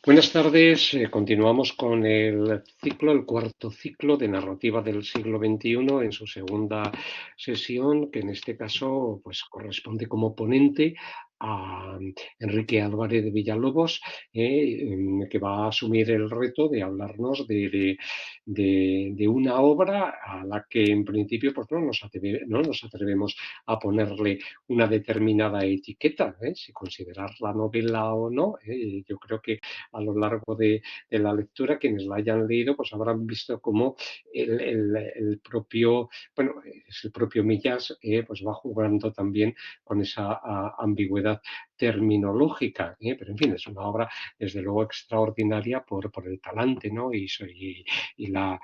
Buenas tardes. Continuamos con el cuarto ciclo de narrativa del siglo XXI en su segunda sesión, que en este caso pues, corresponde como ponente a Enrique Álvarez de Villalobos, que va a asumir el reto de hablarnos de una obra a la que en principio pues, no nos atrevemos a ponerle una determinada etiqueta, si considerarla novela o no. Yo creo que a lo largo de la lectura, quienes la hayan leído, pues habrán visto cómo el propio, bueno, es el propio Millás, pues va jugando también con esa ambigüedad terminológica, pero en fin, es una obra desde luego extraordinaria por el talante, ¿no? Y la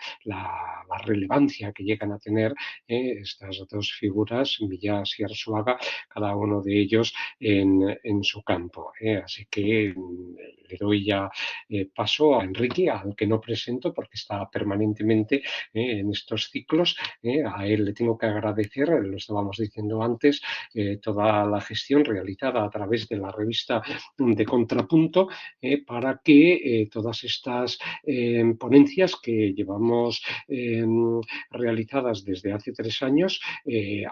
relevancia que llegan a tener estas dos figuras, Millás y Arzuaga, cada uno de ellos en su campo. Así que le doy ya paso a Enrique, al que no presento porque está permanentemente en estos ciclos. A él le tengo que agradecer, lo estábamos diciendo antes, toda la gestión realizada a través de la revista de Contrapunto para que todas estas ponencias que llevamos realizadas desde hace 3 años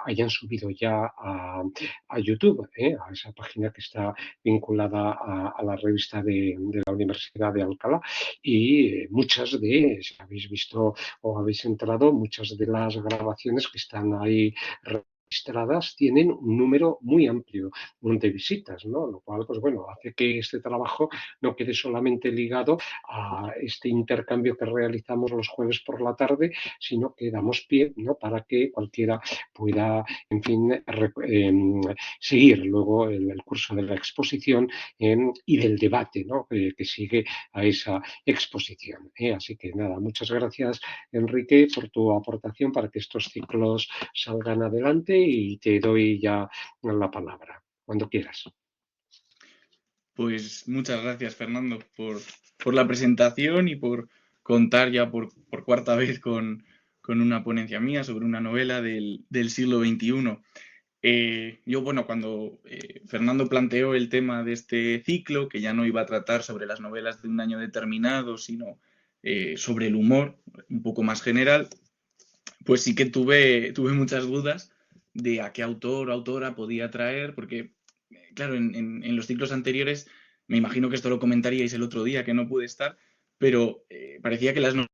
hayan subido ya a YouTube, a esa página que está vinculada a la revista de la Universidad de Alcalá. Y muchas de, si habéis visto o habéis entrado, muchas de las grabaciones que están ahí registradas tienen un número muy amplio de visitas, ¿no? Lo cual, pues bueno, hace que este trabajo no quede solamente ligado a este intercambio que realizamos los jueves por la tarde, sino que damos pie, ¿no? Para que cualquiera pueda, en fin, seguir luego el curso de la exposición y del debate, ¿no? Que sigue a esa exposición. Así que nada, muchas gracias, Enrique, por tu aportación para que estos ciclos salgan adelante y te doy ya la palabra, cuando quieras. Pues muchas gracias, Fernando, por la presentación y por contar ya por cuarta vez con una ponencia mía sobre una novela del siglo XXI. Yo, bueno, cuando Fernando planteó el tema de este ciclo, que ya no iba a tratar sobre las novelas de un año determinado, sino sobre el humor, un poco más general, pues sí que tuve muchas dudas de a qué autor o autora podía traer, porque, claro, en los ciclos anteriores, me imagino que esto lo comentaríais el otro día, que no pude estar, pero parecía que las novelas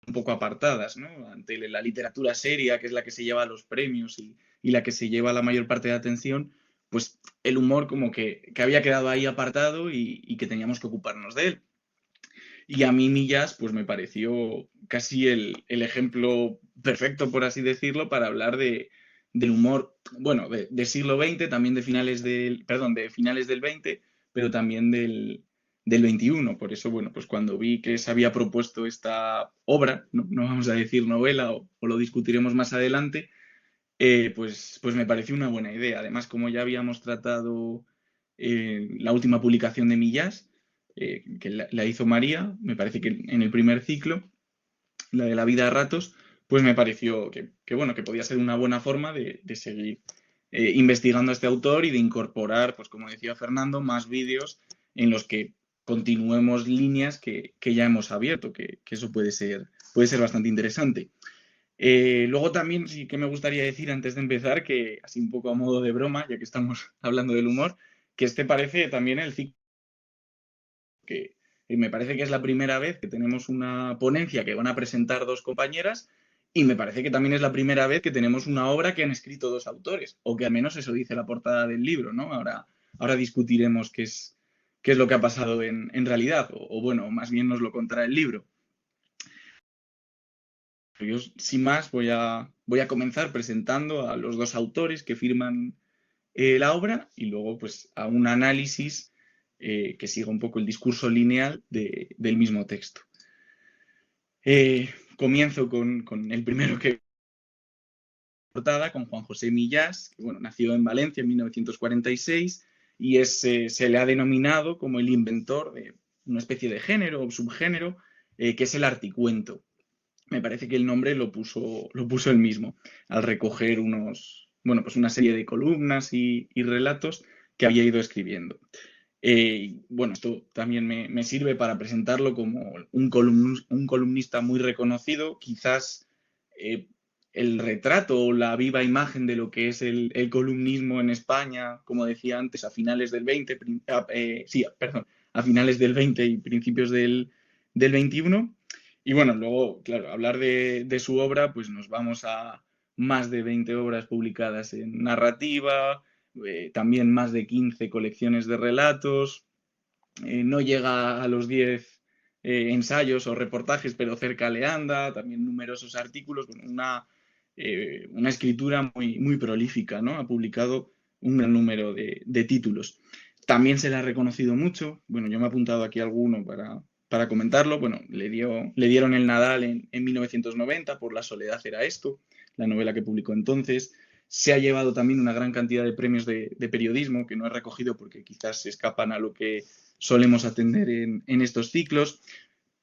un poco apartadas, ¿no? Ante la literatura seria, que es la que se lleva los premios y la que se lleva la mayor parte de atención, pues el humor como que había quedado ahí apartado y que teníamos que ocuparnos de él. Y a mí Millas, pues me pareció casi el ejemplo perfecto, por así decirlo, para hablar del humor, bueno, del siglo XX, también de finales perdón, de finales del XX, pero también del XXI. Por eso, bueno, pues cuando vi que se había propuesto esta obra, no vamos a decir novela o lo discutiremos más adelante, pues me pareció una buena idea. Además, como ya habíamos tratado la última publicación de Millás, que la hizo María, me parece que en el primer ciclo, la de la vida a ratos, pues me pareció bueno, que podía ser una buena forma de seguir investigando a este autor y de incorporar, pues como decía Fernando, más vídeos en los que continuemos líneas que ya hemos abierto, que eso puede ser bastante interesante. Luego también sí que me gustaría decir antes de empezar que, así un poco a modo de broma, ya que estamos hablando del humor, que este parece también el ciclo que me parece que es la primera vez que tenemos una ponencia que van a presentar dos compañeras y me parece que también es la primera vez que tenemos una obra que han escrito dos autores, o que al menos eso dice la portada del libro, ¿no? Ahora discutiremos qué es lo que ha pasado en realidad, o bueno, más bien nos lo contará el libro. Yo, sin más, voy a comenzar presentando a los dos autores que firman la obra y luego pues a un análisis que siga un poco el discurso lineal del mismo texto. Comienzo con el primero que portada, con Juan José Millás, que bueno, nació en Valencia en 1946 y se le ha denominado como el inventor de una especie de género o subgénero que es el articuento. Me parece que el nombre lo puso él mismo al recoger pues una serie de columnas y relatos que había ido escribiendo. Bueno, esto también me sirve para presentarlo como un columnista muy reconocido, quizás eh, el retrato o la viva imagen de lo que es el columnismo en España, como decía antes, a finales del 20, sí, perdón, a finales del 20 y principios del 21. Y bueno, luego, claro, hablar de su obra, pues nos vamos a más de 20 obras publicadas en narrativa, también más de 15 colecciones de relatos, no llega a los 10 ensayos o reportajes, pero cerca le anda, también numerosos artículos, bueno, una escritura muy prolífica, ¿no? Ha publicado un gran número de títulos. También se le ha reconocido mucho, bueno, yo me he apuntado aquí alguno para comentarlo, bueno, le dieron el Nadal en 1990 por La soledad era esto, la novela que publicó entonces. Se ha llevado también una gran cantidad de premios de periodismo que no he recogido porque quizás se escapan a lo que solemos atender en estos ciclos.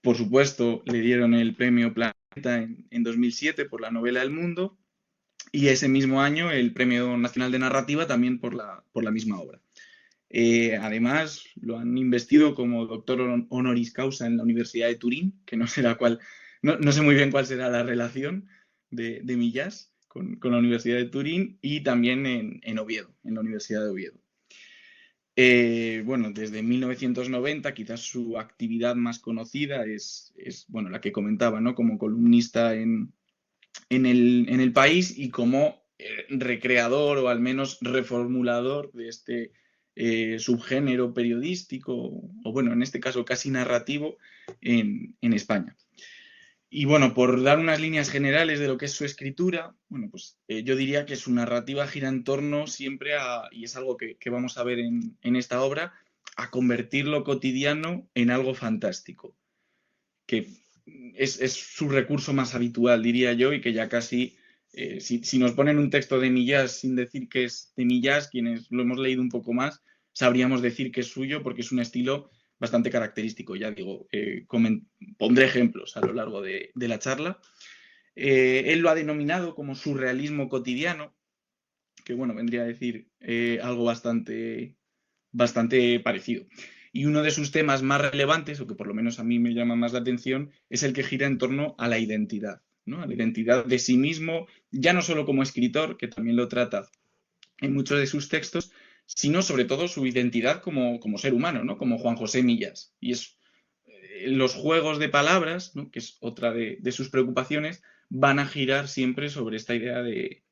Por supuesto, le dieron el premio Planeta en 2007 por la novela El Mundo y ese mismo año el Premio Nacional de Narrativa también por la misma obra. Además, lo han investido como doctor honoris causa en la Universidad de Turín, que no sé, no sé muy bien cuál será la relación de Millás con la Universidad de Turín y también en Oviedo, en la Universidad de Oviedo. Bueno, desde 1990 quizás su actividad más conocida es bueno, la que comentaba, ¿no? Como columnista en el país y como recreador o al menos reformulador de este subgénero periodístico, o bueno, en este caso casi narrativo, en España. Y bueno, por dar unas líneas generales de lo que es su escritura, bueno, pues yo diría que su narrativa gira en torno siempre y es algo que vamos a ver en esta obra, a convertir lo cotidiano en algo fantástico, que es su recurso más habitual, diría yo, y que ya casi, si nos ponen un texto de Millás sin decir que es de Millás, quienes lo hemos leído un poco más, sabríamos decir que es suyo porque es un estilo bastante característico. Ya digo, pondré ejemplos a lo largo de la charla. Él lo ha denominado como surrealismo cotidiano, que bueno, vendría a decir algo bastante parecido. Y uno de sus temas más relevantes, o que por lo menos a mí me llama más la atención, es el que gira en torno a la identidad, ¿no? A la identidad de sí mismo, ya no solo como escritor, que también lo trata en muchos de sus textos, sino sobre todo su identidad como ser humano, ¿no? Como Juan José Millas. Y es los juegos de palabras, ¿no? Que es otra de sus preocupaciones, van a girar siempre sobre esta idea de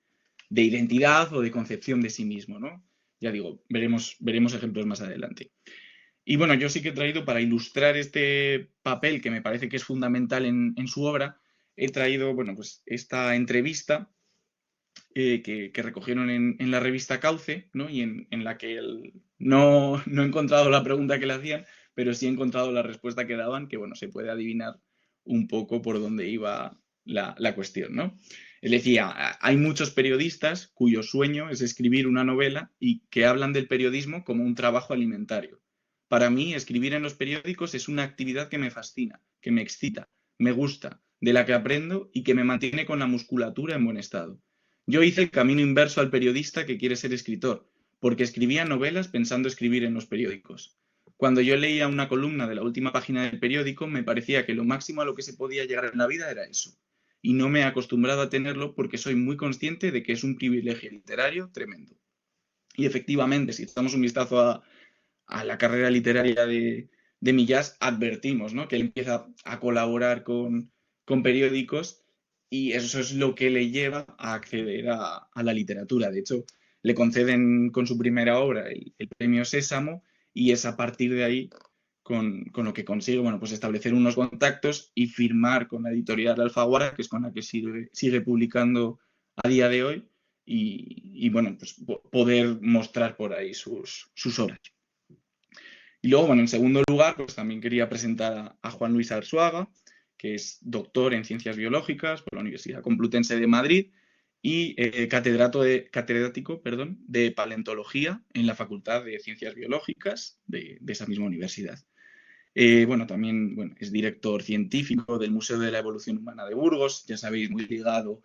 identidad o de concepción de sí mismo, ¿no? Ya digo, veremos ejemplos más adelante. Y bueno, yo sí que he traído para ilustrar este papel que me parece que es fundamental en su obra, he traído, bueno, pues esta entrevista que recogieron en la revista Cauce, ¿no? Y en la que no he encontrado la pregunta que le hacían, pero sí he encontrado la respuesta que daban, que bueno, se puede adivinar un poco por dónde iba la cuestión, ¿no? Él decía, hay muchos periodistas cuyo sueño es escribir una novela y que hablan del periodismo como un trabajo alimentario. Para mí, escribir en los periódicos es una actividad que me fascina, que me excita, me gusta, de la que aprendo y que me mantiene con la musculatura en buen estado. Yo hice el camino inverso al periodista que quiere ser escritor, porque escribía novelas pensando escribir en los periódicos. Cuando yo leía una columna de la última página del periódico, me parecía que lo máximo a lo que se podía llegar en la vida era eso. Y no me he acostumbrado a tenerlo porque soy muy consciente de que es un privilegio literario tremendo. Y efectivamente, si echamos un vistazo a la carrera literaria de Millás, advertimos, ¿no? Que él empieza a colaborar con periódicos y eso es lo que le lleva a acceder a la literatura. De hecho, le conceden con su primera obra el premio Sésamo y es a partir de ahí con lo que consigue, bueno, pues establecer unos contactos y firmar con la editorial Alfaguara, que es con la que sigue publicando a día de hoy y bueno, pues poder mostrar por ahí sus obras. Y luego, bueno, en segundo lugar, pues también quería presentar a Juan Luis Arzuaga, que es doctor en Ciencias Biológicas por la Universidad Complutense de Madrid y catedrático de Paleontología en la Facultad de Ciencias Biológicas de esa misma universidad. Bueno, también es director científico del Museo de la Evolución Humana de Burgos, ya sabéis, muy ligado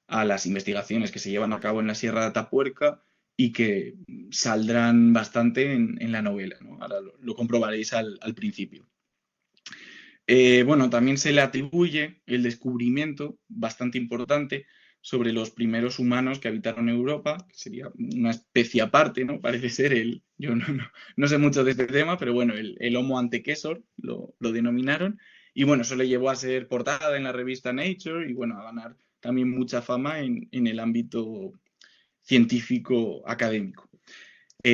a las investigaciones que se llevan a cabo en la Sierra de Atapuerca y que saldrán bastante en la novela, ¿no? Ahora lo comprobaréis al principio. Bueno, también se le atribuye el descubrimiento bastante importante sobre los primeros humanos que habitaron Europa, que sería una especie aparte, ¿no? Parece ser yo no sé mucho de este tema, pero bueno, el Homo antecessor lo denominaron, y bueno, eso le llevó a ser portada en la revista Nature y bueno, a ganar también mucha fama en el ámbito científico académico.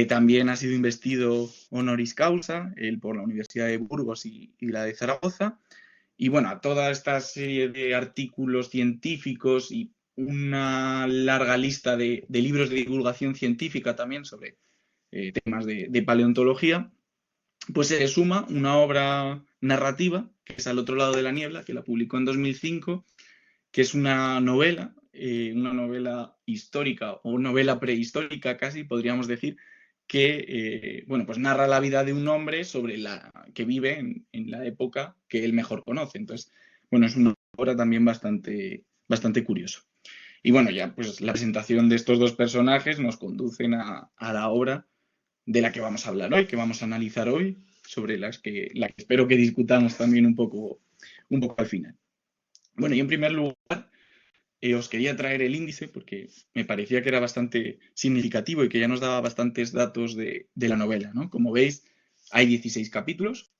También ha sido investido honoris causa, él por la Universidad de Burgos y la de Zaragoza. Y bueno, a toda esta serie de artículos científicos y una larga lista de libros de divulgación científica también sobre temas de paleontología, pues se le suma una obra narrativa, que es Al otro lado de la niebla, que la publicó en 2005, que es una novela histórica o novela prehistórica casi, podríamos decir, que bueno, pues narra la vida de un hombre que vive en la época que él mejor conoce. Entonces, bueno, es una obra también bastante curioso. Y bueno, ya pues la presentación de estos dos personajes nos conducen a la obra de la que vamos a hablar hoy, que vamos a analizar hoy, sobre la que espero que discutamos también un poco al final. Bueno, y en primer lugar, os quería traer el índice porque me parecía que era bastante significativo y que ya nos daba bastantes datos de la novela, ¿no? Como veis, hay 16 capítulos.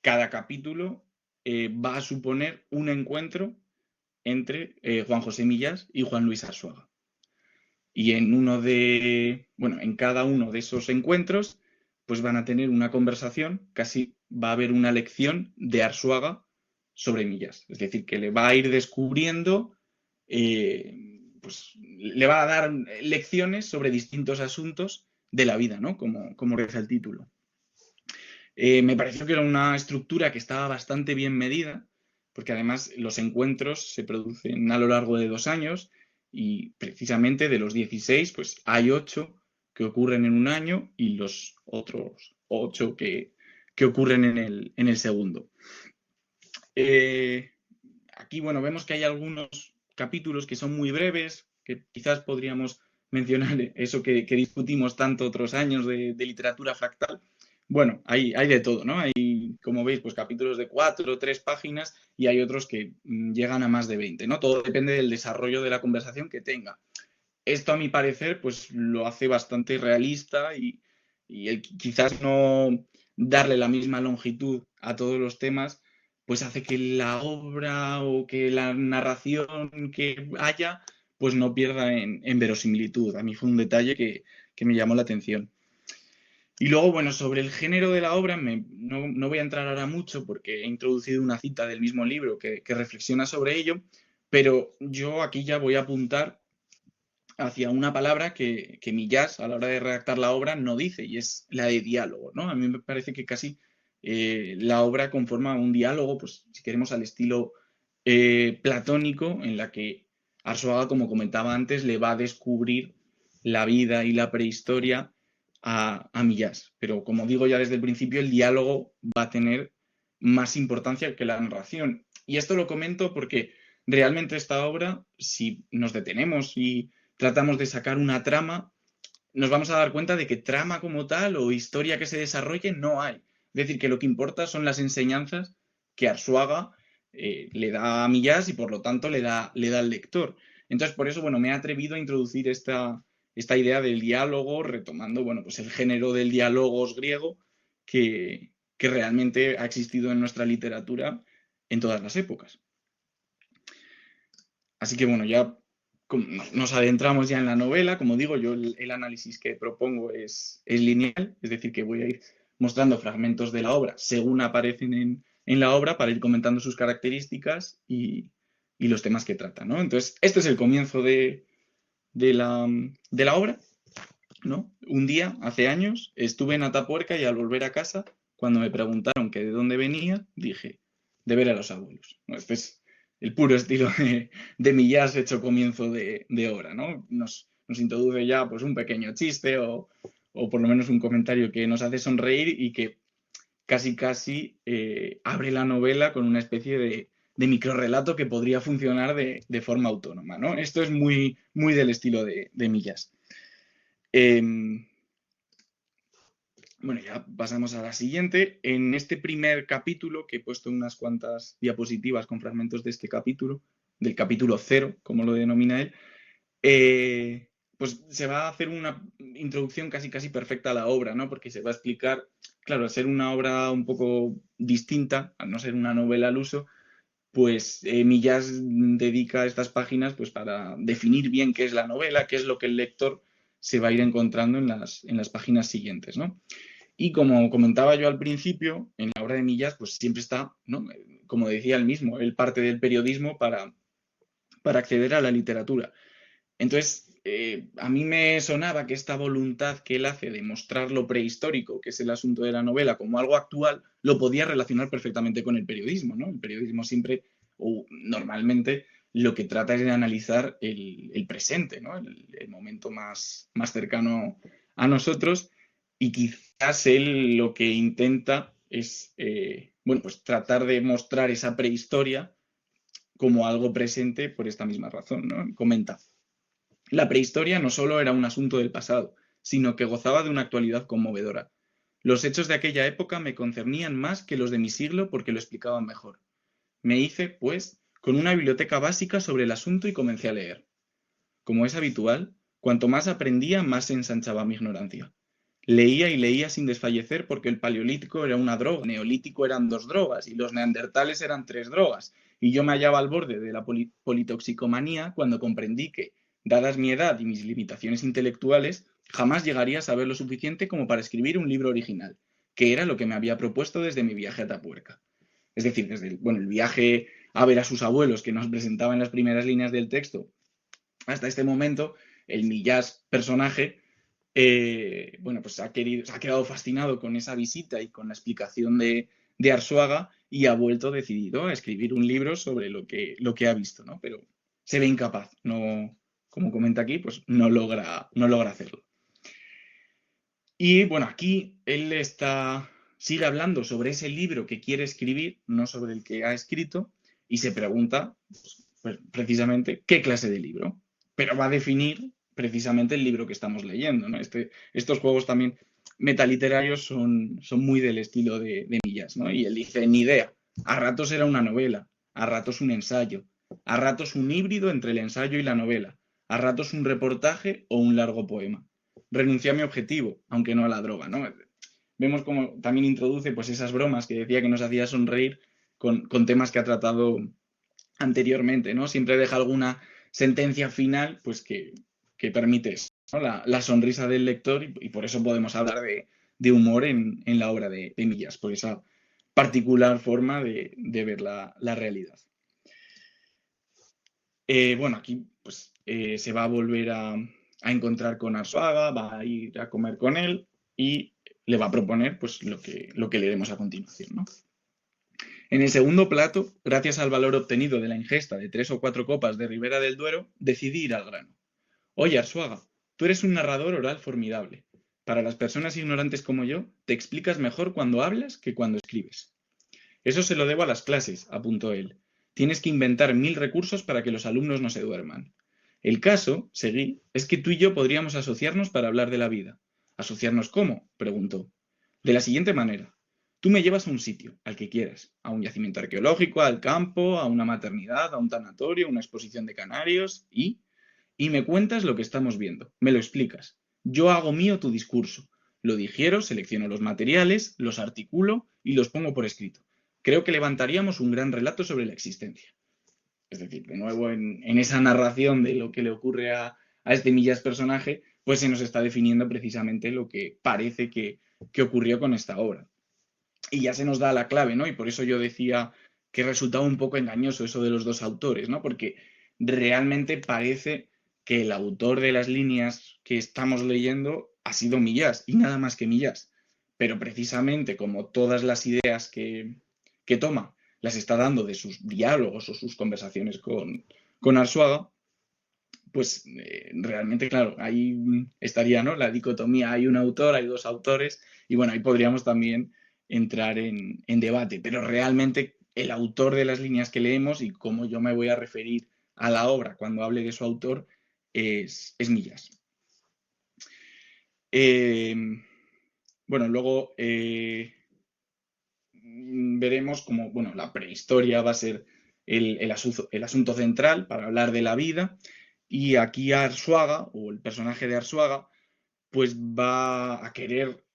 Cada capítulo va a suponer un encuentro entre Juan José Millás y Juan Luis Arzuaga. Y en cada uno de esos encuentros, pues van a tener una conversación, casi va a haber una lección de Arzuaga sobre Millás. Es decir, que le va a ir descubriendo, pues le va a dar lecciones sobre distintos asuntos de la vida, ¿no? Como reza el título. Me pareció que era una estructura que estaba bastante bien medida, porque además los encuentros se producen a lo largo de 2 años y precisamente de los 16, pues hay 8 que ocurren en un año y los otros 8 que ocurren en el segundo. Aquí, bueno, vemos que hay algunos capítulos que son muy breves, que quizás podríamos mencionar eso que discutimos tanto otros años de literatura fractal. Bueno, hay de todo, ¿no? Hay, como veis, pues capítulos de 4 o 3 páginas y hay otros que llegan a más de 20, ¿no? Todo depende del desarrollo de la conversación que tenga. Esto, a mi parecer, pues lo hace bastante realista y quizás no darle la misma longitud a todos los temas, pues hace que la obra o que la narración que haya, pues no pierda en verosimilitud. A mí fue un detalle que me llamó la atención. Y luego, bueno, sobre el género de la obra, no voy a entrar ahora mucho porque he introducido una cita del mismo libro que reflexiona sobre ello, pero yo aquí ya voy a apuntar hacia una palabra que Millás, a la hora de redactar la obra, no dice, y es la de diálogo, ¿no? A mí me parece que casi la obra conforma un diálogo, pues si queremos al estilo platónico, en la que Arzuaga, como comentaba antes, le va a descubrir la vida y la prehistoria a Millás. Pero como digo ya desde el principio, el diálogo va a tener más importancia que la narración. Y esto lo comento porque realmente esta obra, si nos detenemos y tratamos de sacar una trama, nos vamos a dar cuenta de que trama como tal o historia que se desarrolle no hay. Es decir, que lo que importa son las enseñanzas que Arzuaga le da a Millás y por lo tanto le da al lector. Entonces, por eso, bueno, me he atrevido a introducir esta idea del diálogo, retomando, bueno, pues el género del diálogos griego que realmente ha existido en nuestra literatura en todas las épocas. Así que, bueno, ya nos adentramos ya en la novela. Como digo, yo el análisis que propongo es lineal, es decir, que voy a ir mostrando fragmentos de la obra según aparecen en la obra para ir comentando sus características y los temas que trata, ¿no? Entonces, este es el comienzo de la obra, ¿no? Un día, hace años, estuve en Atapuerca y al volver a casa, cuando me preguntaron que de dónde venía, dije, de ver a los abuelos, ¿no? Este es el puro estilo de Millás hecho comienzo de obra, ¿no? Nos introduce ya pues un pequeño chiste o por lo menos un comentario que nos hace sonreír y que casi abre la novela con una especie de microrrelato que podría funcionar de forma autónoma, ¿no? Esto es muy, muy del estilo de Millás. Em, bueno, ya pasamos a la siguiente. En este primer capítulo, que he puesto unas cuantas diapositivas con fragmentos de este capítulo, del capítulo 0, como lo denomina él, pues se va a hacer una introducción casi perfecta a la obra, ¿no? Porque se va a explicar, claro, al ser una obra un poco distinta, al no ser una novela al uso, pues Millás dedica estas páginas pues para definir bien qué es la novela, qué es lo que el lector se va a ir encontrando en las páginas siguientes, ¿no? Y como comentaba yo al principio, en la obra de Millás, pues siempre está, ¿no? Como decía él mismo, él parte del periodismo para acceder a la literatura. Entonces, a mí me sonaba que esta voluntad que él hace de mostrar lo prehistórico, que es el asunto de la novela, como algo actual, lo podía relacionar perfectamente con el periodismo, ¿no? El periodismo siempre, o normalmente, lo que trata es de analizar el presente, ¿no? El momento más cercano a nosotros, y quizás él lo que intenta es, bueno, pues tratar de mostrar esa prehistoria como algo presente por esta misma razón, ¿no? Comenta. La prehistoria no solo era un asunto del pasado, sino que gozaba de una actualidad conmovedora. Los hechos de aquella época me concernían más que los de mi siglo porque lo explicaban mejor. Me hice, pues, con una biblioteca básica sobre el asunto y comencé a leer. Como es habitual, cuanto más aprendía, más se ensanchaba mi ignorancia. Leía y leía sin desfallecer porque el paleolítico era una droga, el neolítico eran 2 drogas y los neandertales eran 3 drogas. Y yo me hallaba al borde de la politoxicomanía cuando comprendí que, dadas mi edad y mis limitaciones intelectuales, jamás llegaría a saber lo suficiente como para escribir un libro original, que era lo que me había propuesto desde mi viaje a Atapuerca. Es decir, desde el viaje a ver a sus abuelos que nos presentaba en las primeras líneas del texto hasta este momento, el Millás personaje bueno, pues se ha quedado fascinado con esa visita y con la explicación de Arsuaga y ha vuelto decidido a escribir un libro sobre lo que ha visto, ¿no? Pero se ve incapaz, no, como comenta aquí, pues no logra hacerlo. Y bueno, aquí él sigue hablando sobre ese libro que quiere escribir, no sobre el que ha escrito, y se pregunta, pues, precisamente, ¿qué clase de libro? Pero va a definir precisamente el libro que estamos leyendo, ¿no? Estos juegos también metaliterarios son muy del estilo de Millás, ¿no? Y él dice, ni idea, a ratos era una novela, a ratos un ensayo, a ratos un híbrido entre el ensayo y la novela, a ratos un reportaje o un largo poema. Renuncié a mi objetivo, aunque no a la droga, ¿no? Vemos como también introduce pues esas bromas que decía que nos hacía sonreír con temas que ha tratado anteriormente, ¿no? Siempre deja alguna sentencia final pues que permite eso, ¿no? La sonrisa del lector y por eso podemos hablar de humor en la obra de Millás, por esa particular forma de ver la realidad. Bueno, aquí pues se va a volver a encontrar con Arzuaga, va a ir a comer con él y le va a proponer pues lo que leeremos a continuación, ¿no? En el segundo plato, gracias al valor obtenido de la ingesta de 3 o 4 copas de Ribera del Duero, decidí ir al grano. Oye, Arzuaga, tú eres un narrador oral formidable. Para las personas ignorantes como yo, te explicas mejor cuando hablas que cuando escribes. Eso se lo debo a las clases, apuntó él. Tienes que inventar 1000 recursos para que los alumnos no se duerman. El caso, seguí, es que tú y yo podríamos asociarnos para hablar de la vida. ¿Asociarnos cómo? Preguntó. De la siguiente manera. Tú me llevas a un sitio, al que quieras, a un yacimiento arqueológico, al campo, a una maternidad, a un tanatorio, a una exposición de canarios y me cuentas lo que estamos viendo, me lo explicas. Yo hago mío tu discurso, lo digiero, selecciono los materiales, los articulo y los pongo por escrito. Creo que levantaríamos un gran relato sobre la existencia. Es decir, de nuevo en esa narración de lo que le ocurre a este Millás personaje, pues se nos está definiendo precisamente lo que parece que ocurrió con esta obra. Y ya se nos da la clave, ¿no? Y por eso yo decía que resultaba un poco engañoso eso de los dos autores, ¿no? Porque realmente parece que el autor de las líneas que estamos leyendo ha sido Millás y nada más que Millás. Pero precisamente como todas las ideas que toma las está dando de sus diálogos o sus conversaciones con Arsuaga, pues realmente, claro, ahí estaría, ¿no? La dicotomía, hay un autor, hay dos autores, y bueno, ahí podríamos también entrar en debate, pero realmente el autor de las líneas que leemos y cómo yo me voy a referir a la obra cuando hable de su autor es Millás. Eh, bueno, luego veremos cómo, bueno, la prehistoria va a ser el asunto central para hablar de la vida. Y aquí Arsuaga, o el personaje de Arsuaga, pues va a querer,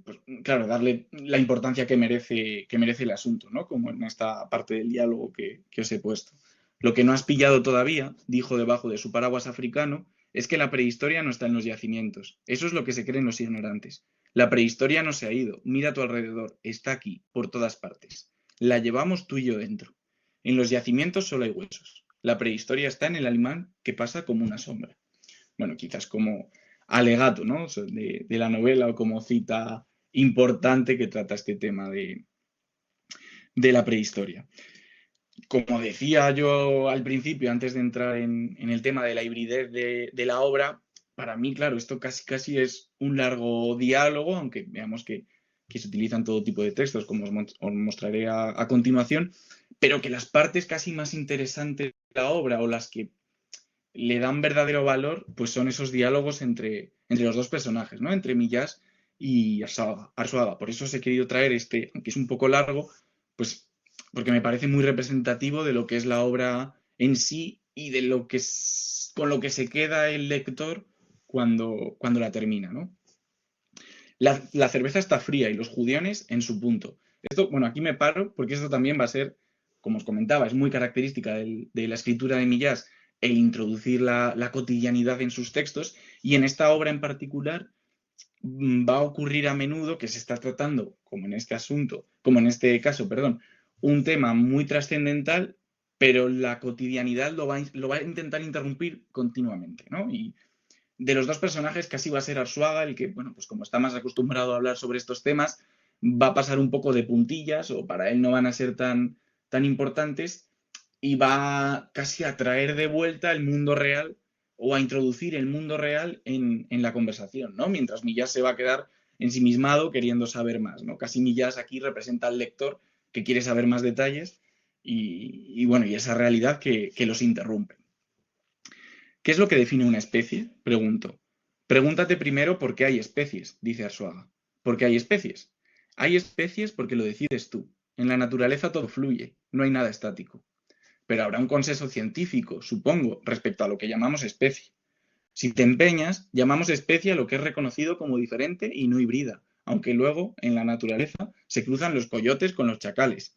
pues, claro, darle la importancia que merece el asunto, ¿no? Como en esta parte del diálogo que os he puesto. Lo que no has pillado todavía, dijo debajo de su paraguas africano, es que la prehistoria no está en los yacimientos. Eso es lo que se creen los ignorantes. La prehistoria no se ha ido. Mira a tu alrededor. Está aquí, por todas partes. La llevamos tú y yo dentro. En los yacimientos solo hay huesos. La prehistoria está en el animal que pasa como una sombra. Bueno, quizás como alegato, ¿no? De la novela o como cita importante que trata este tema de la prehistoria. Como decía yo al principio, antes de entrar en el tema de la hibridez de la obra, para mí, claro, esto casi es un largo diálogo, aunque veamos que se utilizan todo tipo de textos, como os mostraré a continuación, pero que las partes casi más interesantes de la obra o las que le dan verdadero valor, pues son esos diálogos entre los dos personajes, ¿no? Entre Millás y Arzuaga. Por eso os he querido traer este, aunque es un poco largo, pues porque me parece muy representativo de lo que es la obra en sí y de lo que con lo que se queda el lector cuando la termina, ¿no? La cerveza está fría y los judiones en su punto. Esto, bueno, aquí me paro porque esto también va a ser, como os comentaba, es muy característica de la escritura de Millás el introducir la cotidianidad en sus textos, y en esta obra en particular va a ocurrir a menudo que se está tratando, como en este asunto, como en este caso, perdón, un tema muy trascendental, pero la cotidianidad lo va a intentar interrumpir continuamente, ¿no? Y de los dos personajes casi va a ser Arsuaga el que, bueno, pues como está más acostumbrado a hablar sobre estos temas, va a pasar un poco de puntillas, o para él no van a ser tan importantes, y va casi a traer de vuelta el mundo real o a introducir el mundo real en la conversación, ¿no? Mientras Millás se va a quedar ensimismado queriendo saber más, ¿no? Casi Millás aquí representa al lector que quiere saber más detalles y bueno, y esa realidad que los interrumpe. ¿Qué es lo que define una especie? Pregunto. Pregúntate primero por qué hay especies, dice Arsuaga. ¿Por qué hay especies? Hay especies porque lo decides tú. En la naturaleza todo fluye, no hay nada estático. Pero habrá un consenso científico, supongo, respecto a lo que llamamos especie. Si te empeñas, llamamos especie a lo que es reconocido como diferente y no híbrida, aunque luego, en la naturaleza, se cruzan los coyotes con los chacales.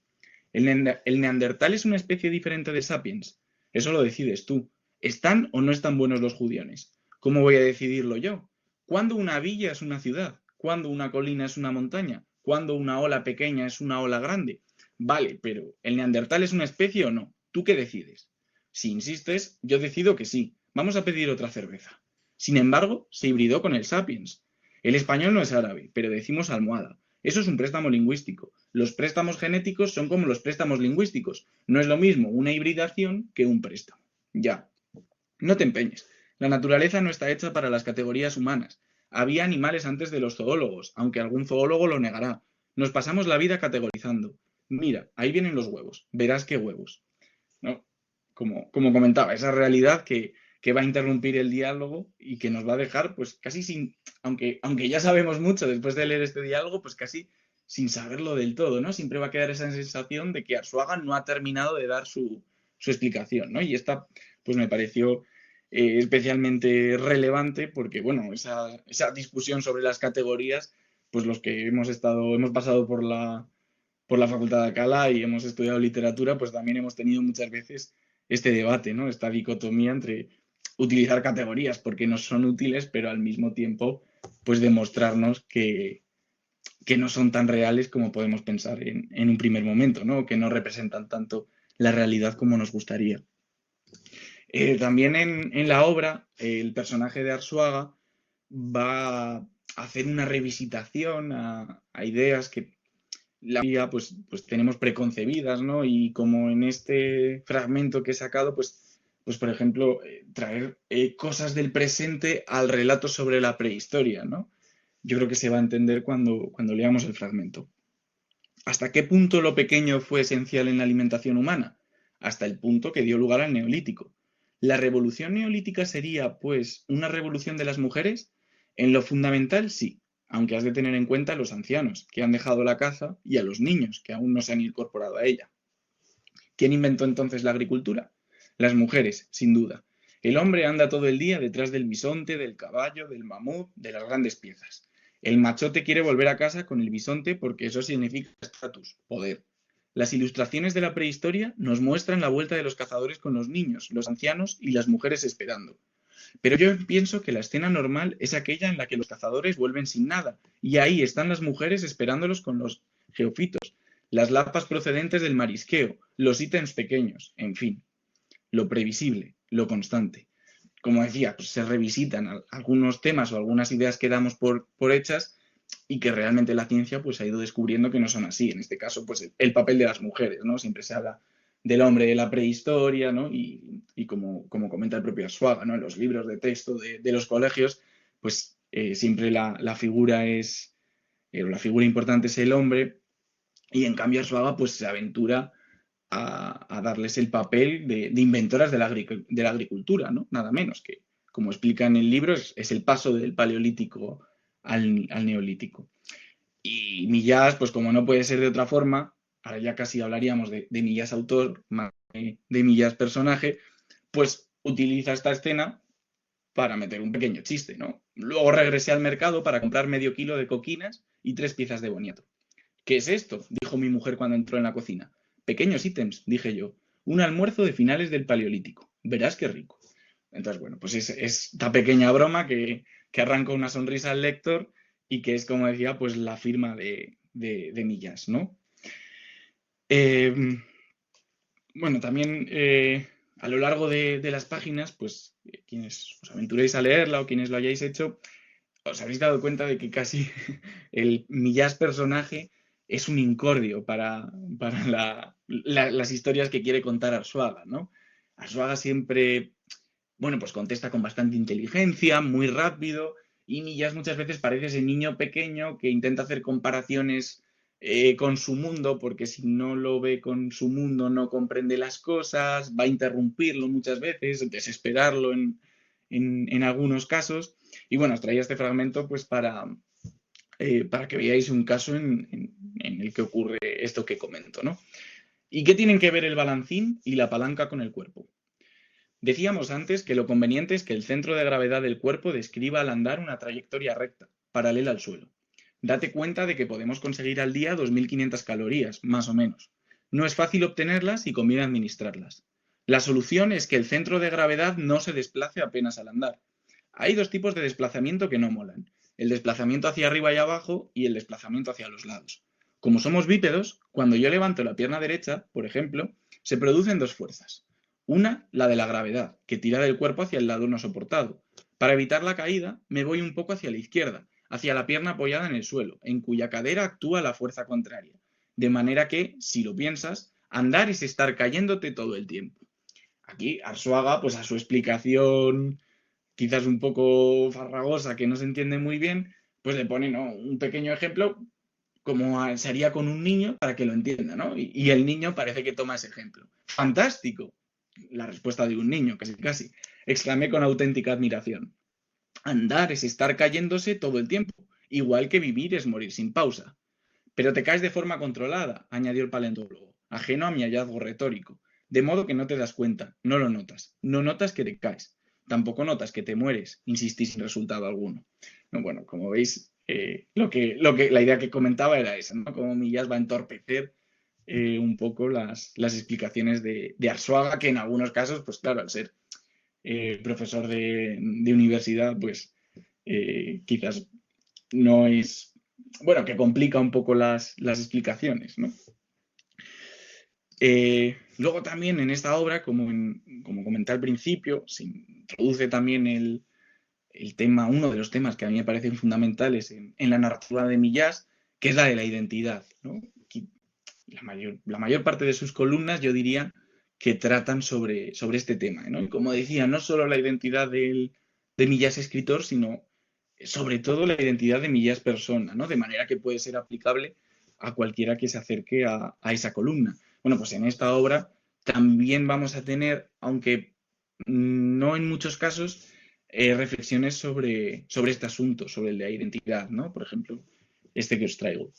El neandertal es una especie diferente de sapiens. Eso lo decides tú. ¿Están o no están buenos los judiones? ¿Cómo voy a decidirlo yo? ¿Cuándo una villa es una ciudad? ¿Cuándo una colina es una montaña? ¿Cuándo una ola pequeña es una ola grande? Vale, pero ¿el neandertal es una especie o no? ¿Tú qué decides? Si insistes, yo decido que sí. Vamos a pedir otra cerveza. Sin embargo, se hibridó con el sapiens. El español no es árabe, pero decimos almohada. Eso es un préstamo lingüístico. Los préstamos genéticos son como los préstamos lingüísticos. No es lo mismo una hibridación que un préstamo. Ya. No te empeñes. La naturaleza no está hecha para las categorías humanas. Había animales antes de los zoólogos, aunque algún zoólogo lo negará. Nos pasamos la vida categorizando. Mira, ahí vienen los huevos. Verás qué huevos. ¿No? Como comentaba, esa realidad que va a interrumpir el diálogo y que nos va a dejar, pues casi sin, aunque ya sabemos mucho después de leer este diálogo, pues casi sin saberlo del todo, ¿no? Siempre va a quedar esa sensación de que Arzuaga no ha terminado de dar su explicación, ¿no? Y esta, pues me pareció especialmente relevante porque, bueno, esa discusión sobre las categorías, pues los que hemos pasado por la Facultad de Alcalá y hemos estudiado literatura, pues también hemos tenido muchas veces este debate, ¿no? Esta dicotomía entre utilizar categorías porque nos son útiles, pero al mismo tiempo, pues demostrarnos que no son tan reales como podemos pensar en un primer momento, ¿no? Que no representan tanto la realidad como nos gustaría. También en la obra, el personaje de Arsuaga va a hacer una revisitación a ideas que la mayoría pues tenemos preconcebidas, ¿no? Y como en este fragmento que he sacado, pues por ejemplo, traer cosas del presente al relato sobre la prehistoria, ¿no? Yo creo que se va a entender cuando leamos el fragmento. ¿Hasta qué punto lo pequeño fue esencial en la alimentación humana? Hasta el punto que dio lugar al neolítico. ¿La revolución neolítica sería, pues, una revolución de las mujeres? En lo fundamental, sí, aunque has de tener en cuenta a los ancianos, que han dejado la caza, y a los niños, que aún no se han incorporado a ella. ¿Quién inventó entonces la agricultura? Las mujeres, sin duda. El hombre anda todo el día detrás del bisonte, del caballo, del mamut, de las grandes piezas. El machote quiere volver a casa con el bisonte porque eso significa estatus, poder. Las ilustraciones de la prehistoria nos muestran la vuelta de los cazadores con los niños, los ancianos y las mujeres esperando. Pero yo pienso que la escena normal es aquella en la que los cazadores vuelven sin nada, y ahí están las mujeres esperándolos con los geofitos, las lapas procedentes del marisqueo, los ítems pequeños, en fin, lo previsible, lo constante. Como decía, pues se revisitan algunos temas o algunas ideas que damos por hechas y que realmente la ciencia pues ha ido descubriendo que no son así. En este caso, pues el papel de las mujeres, ¿no? Siempre se habla del hombre de la prehistoria, ¿no? Y como comenta el propio Arzuaga, ¿no? En los libros de texto de los colegios, pues siempre la figura la figura importante es el hombre, y en cambio Arzuaga pues se aventura a darles el papel de inventoras de la agricultura, ¿no? Nada menos que, como explica en el libro, es el paso del paleolítico al neolítico. Y Millás, pues como no puede ser de otra forma, ahora ya casi hablaríamos de Millás autor, más de Millás personaje, pues utiliza esta escena para meter un pequeño chiste, ¿no? Luego regresé al mercado para comprar medio kilo de coquinas y 3 piezas de boniato. ¿Qué es esto? Dijo mi mujer cuando entró en la cocina. Pequeños ítems, dije yo. Un almuerzo de finales del Paleolítico. Verás qué rico. Entonces, bueno, pues es esta pequeña broma que arranca una sonrisa al lector y que es, como decía, pues la firma de Millás, ¿no? Eh, bueno, también a lo largo de las páginas, pues quienes os aventuréis a leerla o quienes lo hayáis hecho, os habréis dado cuenta de que casi el Millás personaje es un incordio para las historias que quiere contar Arzuaga, ¿no? Arzuaga siempre, bueno, pues contesta con bastante inteligencia, muy rápido, y Millás muchas veces parece ese niño pequeño que intenta hacer comparaciones con su mundo, porque si no lo ve con su mundo no comprende las cosas, va a interrumpirlo muchas veces, desesperarlo en algunos casos. Y bueno, os traía este fragmento pues para que veáis un caso en el que ocurre esto que comento, ¿no? ¿Y qué tienen que ver el balancín y la palanca con el cuerpo? Decíamos antes que lo conveniente es que el centro de gravedad del cuerpo describa al andar una trayectoria recta, paralela al suelo. Date cuenta de que podemos conseguir al día 2.500 calorías, más o menos. No es fácil obtenerlas y conviene administrarlas. La solución es que el centro de gravedad no se desplace apenas al andar. Hay dos tipos de desplazamiento que no molan: el desplazamiento hacia arriba y abajo y el desplazamiento hacia los lados. Como somos bípedos, cuando yo levanto la pierna derecha, por ejemplo, se producen dos fuerzas. Una, la de la gravedad, que tira del cuerpo hacia el lado no soportado. Para evitar la caída, me voy un poco hacia la izquierda, hacia la pierna apoyada en el suelo, en cuya cadera actúa la fuerza contraria. De manera que, si lo piensas, andar es estar cayéndote todo el tiempo. Aquí Arzuaga, pues a su explicación quizás un poco farragosa, que no se entiende muy bien, pues le pone, ¿no?, un pequeño ejemplo como se haría con un niño para que lo entienda, ¿no? Y el niño parece que toma ese ejemplo. ¡Fantástico! La respuesta de un niño, casi casi. Exclamé con auténtica admiración. Andar es estar cayéndose todo el tiempo, igual que vivir es morir sin pausa. Pero te caes de forma controlada, añadió el paleontólogo, ajeno a mi hallazgo retórico, de modo que no te das cuenta, no lo notas, no notas que te caes, tampoco notas que te mueres, insistí sin resultado alguno. No, bueno, como veis, la idea que comentaba era esa, ¿no? Como Millás va a entorpecer un poco las explicaciones de Arzuaga, que en algunos casos, pues claro, al ser profesor de universidad, pues quizás no es, bueno, que complica un poco las explicaciones, ¿no? Luego también en esta obra, como comenté al principio, se introduce también el tema, uno de los temas que a mí me parecen fundamentales en la narrativa de Millás, que es la de la identidad, ¿no? La mayor parte de sus columnas, yo diría, que tratan sobre este tema, ¿no? Y como decía, no solo la identidad de Millás escritor, sino sobre todo la identidad de Millás persona, ¿no? De manera que puede ser aplicable a cualquiera que se acerque a esa columna. Bueno, pues en esta obra también vamos a tener, aunque no en muchos casos, reflexiones sobre este asunto, sobre el de la identidad, ¿no? Por ejemplo, este que os traigo.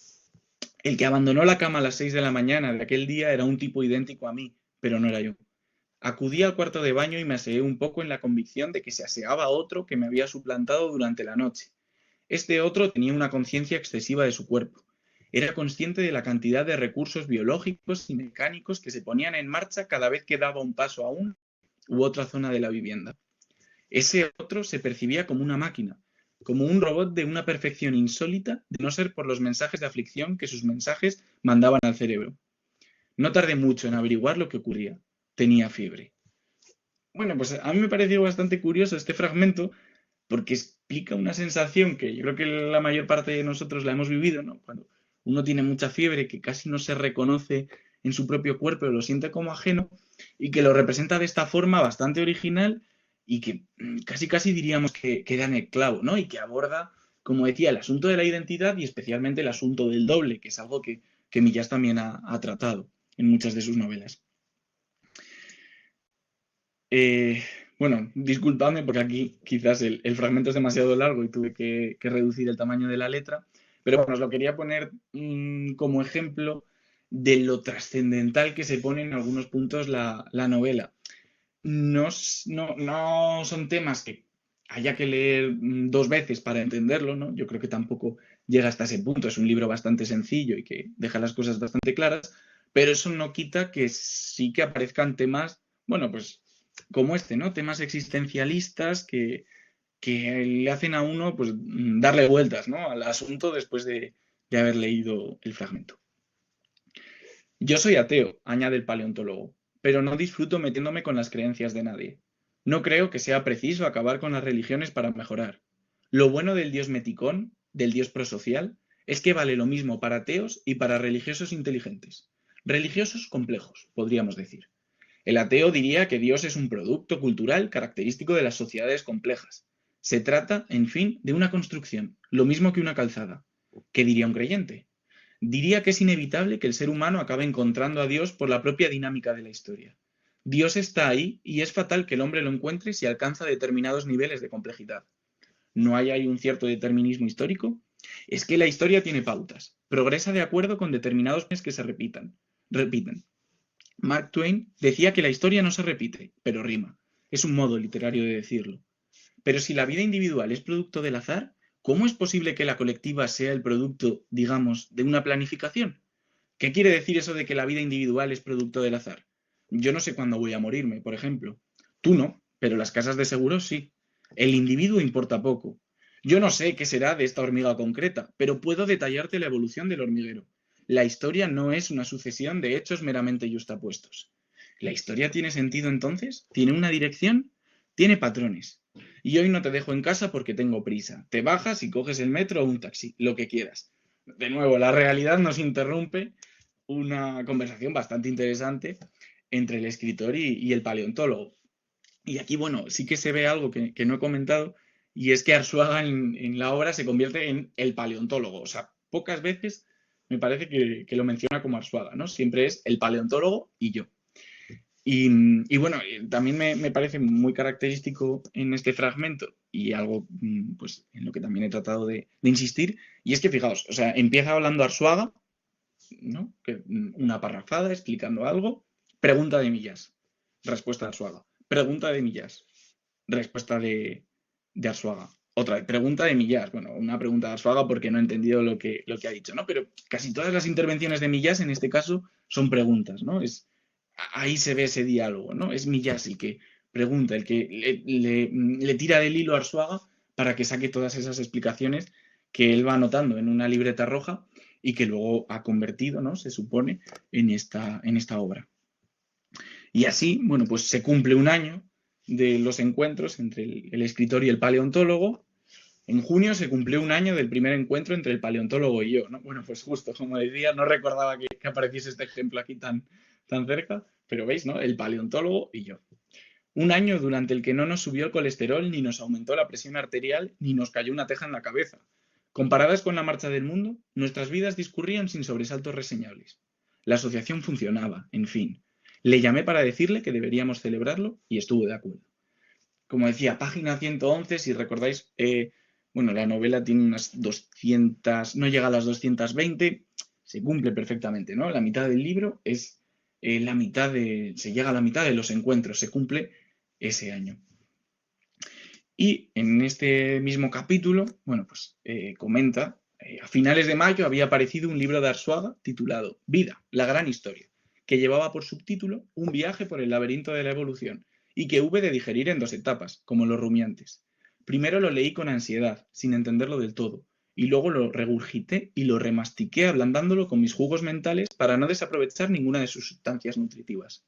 El que abandonó la cama a las 6 de la mañana de aquel día era un tipo idéntico a mí, pero no era yo. Acudí al cuarto de baño y me aseé un poco en la convicción de que se aseaba otro que me había suplantado durante la noche. Este otro tenía una conciencia excesiva de su cuerpo. Era consciente de la cantidad de recursos biológicos y mecánicos que se ponían en marcha cada vez que daba un paso a una u otra zona de la vivienda. Ese otro se percibía como una máquina, como un robot de una perfección insólita, de no ser por los mensajes de aflicción que sus mensajes mandaban al cerebro. No tardé mucho en averiguar lo que ocurría. Tenía fiebre. Bueno, pues a mí me pareció bastante curioso este fragmento porque explica una sensación que yo creo que la mayor parte de nosotros la hemos vivido, ¿no? Cuando uno tiene mucha fiebre, que casi no se reconoce en su propio cuerpo, lo siente como ajeno y que lo representa de esta forma bastante original y que casi casi diríamos que da en el clavo, ¿no? Y que aborda, como decía, el asunto de la identidad y especialmente el asunto del doble, que es algo que Millás también ha tratado en muchas de sus novelas. Eh, bueno, disculpadme porque aquí quizás el fragmento es demasiado largo y tuve que reducir el tamaño de la letra, pero bueno, os lo quería poner como ejemplo de lo trascendental que se pone en algunos puntos la novela. No son temas que haya que leer dos veces para entenderlo, ¿no? Yo creo que tampoco llega hasta ese punto. Es un libro bastante sencillo y que deja las cosas bastante claras, pero eso no quita que sí que aparezcan temas, bueno, pues como este, ¿no? Temas existencialistas que le hacen a uno pues darle vueltas, ¿no? Al asunto después de haber leído el fragmento. Yo soy ateo, añade el paleontólogo, pero no disfruto metiéndome con las creencias de nadie. No creo que sea preciso acabar con las religiones para mejorar. Lo bueno del dios meticón, del dios prosocial, es que vale lo mismo para ateos y para religiosos inteligentes. Religiosos complejos, podríamos decir. El ateo diría que Dios es un producto cultural característico de las sociedades complejas. Se trata, en fin, de una construcción, lo mismo que una calzada. ¿Qué diría un creyente? Diría que es inevitable que el ser humano acabe encontrando a Dios por la propia dinámica de la historia. Dios está ahí y es fatal que el hombre lo encuentre si alcanza determinados niveles de complejidad. ¿No hay ahí un cierto determinismo histórico? Es que la historia tiene pautas, progresa de acuerdo con determinados patrones que se repiten. Mark Twain decía que la historia no se repite, pero rima. Es un modo literario de decirlo. Pero si la vida individual es producto del azar, ¿cómo es posible que la colectiva sea el producto, digamos, de una planificación? ¿Qué quiere decir eso de que la vida individual es producto del azar? Yo no sé cuándo voy a morirme, por ejemplo. Tú no, pero las casas de seguros sí. El individuo importa poco. Yo no sé qué será de esta hormiga concreta, pero puedo detallarte la evolución del hormiguero. La historia no es una sucesión de hechos meramente yuxtapuestos. ¿La historia tiene sentido entonces? ¿Tiene una dirección? Tiene patrones. Y hoy no te dejo en casa porque tengo prisa. Te bajas y coges el metro o un taxi, lo que quieras. De nuevo, la realidad nos interrumpe una conversación bastante interesante entre el escritor y el paleontólogo. Y aquí, bueno, sí que se ve algo que no he comentado, y es que Arzuaga en la obra se convierte en el paleontólogo. O sea, pocas veces me parece que lo menciona como Arzuaga, ¿no? Siempre es el paleontólogo y yo. Y bueno, también me parece muy característico en este fragmento y algo pues, en lo que también he tratado de insistir, y es que fijaos, o sea, empieza hablando Arzuaga, ¿no? Una parrafada explicando algo, pregunta de Millás, respuesta de Arzuaga, pregunta de Millás, respuesta de Arzuaga, otra vez, pregunta de Millás, bueno, una pregunta de Arzuaga porque no he entendido lo que ha dicho, ¿no? Pero casi todas las intervenciones de Millás en este caso son preguntas, ¿no? Ahí se ve ese diálogo, ¿no? Es Millás el que pregunta, el que le tira del hilo a Arzuaga para que saque todas esas explicaciones que él va anotando en una libreta roja y que luego ha convertido, ¿no? Se supone, en esta obra. Y así, bueno, pues se cumple un año de los encuentros entre el escritor y el paleontólogo. En junio se cumplió un año del primer encuentro entre el paleontólogo y yo, ¿no? Bueno, pues justo, como decía, no recordaba que apareciese este ejemplo aquí tan cerca, pero veis, ¿no? El paleontólogo y yo. Un año durante el que no nos subió el colesterol, ni nos aumentó la presión arterial, ni nos cayó una teja en la cabeza. Comparadas con la marcha del mundo, nuestras vidas discurrían sin sobresaltos reseñables. La asociación funcionaba, en fin. Le llamé para decirle que deberíamos celebrarlo y estuvo de acuerdo. como decía, página 111, si recordáis, bueno, la novela tiene unas 200, no llega a las 220, se cumple perfectamente, ¿no? La mitad del libro es se llega a la mitad de los encuentros, se cumple ese año. Y en este mismo capítulo, bueno, pues comenta, a finales de mayo había aparecido un libro de Arzuaga titulado Vida, la gran historia, que llevaba por subtítulo Un viaje por el laberinto de la evolución, y que hube de digerir en 2 etapas, como los rumiantes. Primero lo leí con ansiedad, sin entenderlo del todo, y luego lo regurgité y lo remastiqué ablandándolo con mis jugos mentales para no desaprovechar ninguna de sus sustancias nutritivas.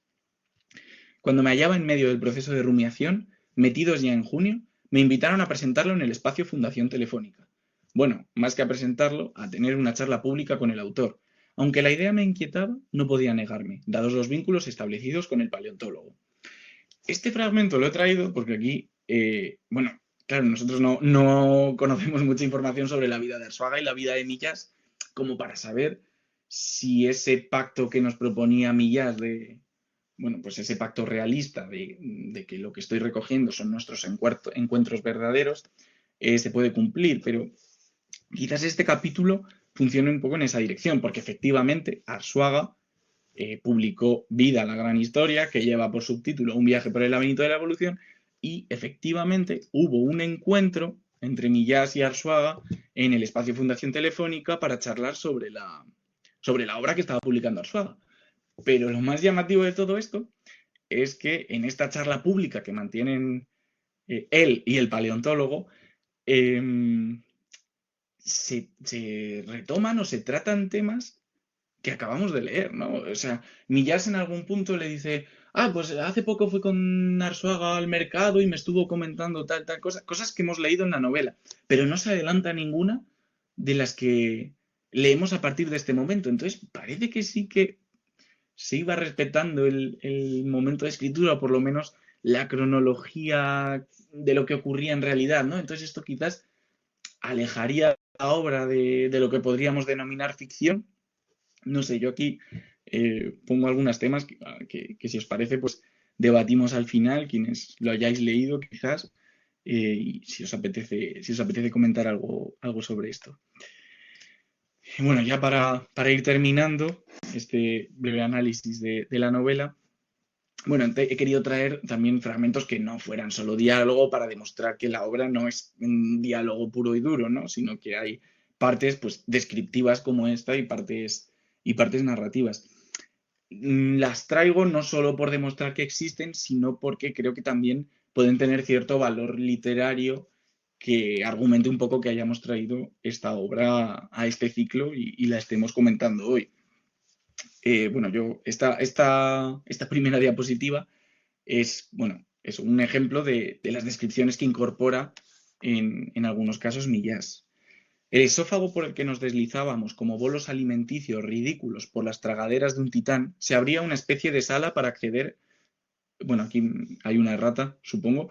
Cuando me hallaba en medio del proceso de rumiación, metidos ya en junio, me invitaron a presentarlo en el espacio Fundación Telefónica. Bueno, más que a presentarlo, a tener una charla pública con el autor. Aunque la idea me inquietaba, no podía negarme, dados los vínculos establecidos con el paleontólogo. Este fragmento lo he traído porque aquí, bueno, claro, nosotros no conocemos mucha información sobre la vida de Arzuaga y la vida de Millás, como para saber si ese pacto que nos proponía Millás bueno, pues ese pacto realista de que lo que estoy recogiendo son nuestros encuentros verdaderos, se puede cumplir, pero quizás este capítulo funcione un poco en esa dirección, porque efectivamente Arzuaga publicó Vida, la gran historia, que lleva por subtítulo Un viaje por el laberinto de la evolución, y efectivamente hubo un encuentro entre Millás y Arzuaga en el espacio Fundación Telefónica para charlar sobre la obra que estaba publicando Arzuaga. Pero lo más llamativo de todo esto es que en esta charla pública que mantienen él y el paleontólogo, eh, se retoman o se tratan temas que acabamos de leer, ¿no? O sea, Millás en algún punto le dice, pues hace poco fui con Arzuaga al mercado y me estuvo comentando tal cosa, cosas que hemos leído en la novela, pero no se adelanta ninguna de las que leemos a partir de este momento. Entonces, parece que sí que se iba respetando el momento de escritura, o por lo menos la cronología de lo que ocurría en realidad, ¿no? Entonces esto quizás alejaría la obra de lo que podríamos denominar ficción. No sé, yo aquí pongo algunos temas que si os parece, pues debatimos al final, quienes lo hayáis leído quizás, y si os apetece comentar algo sobre esto. Bueno, ya para ir terminando este breve análisis de la novela, bueno, he querido traer también fragmentos que no fueran solo diálogo para demostrar que la obra no es un diálogo puro y duro, ¿no? Sino que hay partes pues descriptivas como esta y partes narrativas. Las traigo no solo por demostrar que existen, sino porque creo que también pueden tener cierto valor literario que argumente un poco que hayamos traído esta obra a este ciclo y la estemos comentando hoy. Bueno, esta primera diapositiva es, bueno, es un ejemplo de las descripciones que incorpora en algunos casos Millás. El esófago por el que nos deslizábamos como bolos alimenticios ridículos por las tragaderas de un titán se abría una especie de sala para acceder. Bueno, aquí hay una errata, supongo.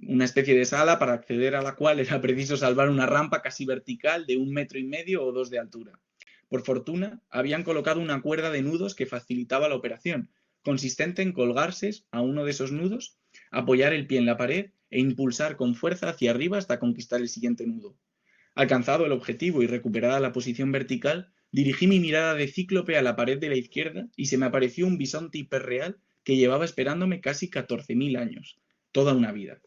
Una especie de sala para acceder a la cual era preciso salvar una rampa casi vertical de 1,5 metros o 2 de altura. Por fortuna, habían colocado una cuerda de nudos que facilitaba la operación, consistente en colgarse a uno de esos nudos, apoyar el pie en la pared e impulsar con fuerza hacia arriba hasta conquistar el siguiente nudo. Alcanzado el objetivo y recuperada la posición vertical, dirigí mi mirada de cíclope a la pared de la izquierda y se me apareció un bisonte hiperreal que llevaba esperándome casi 14.000 años, toda una vida.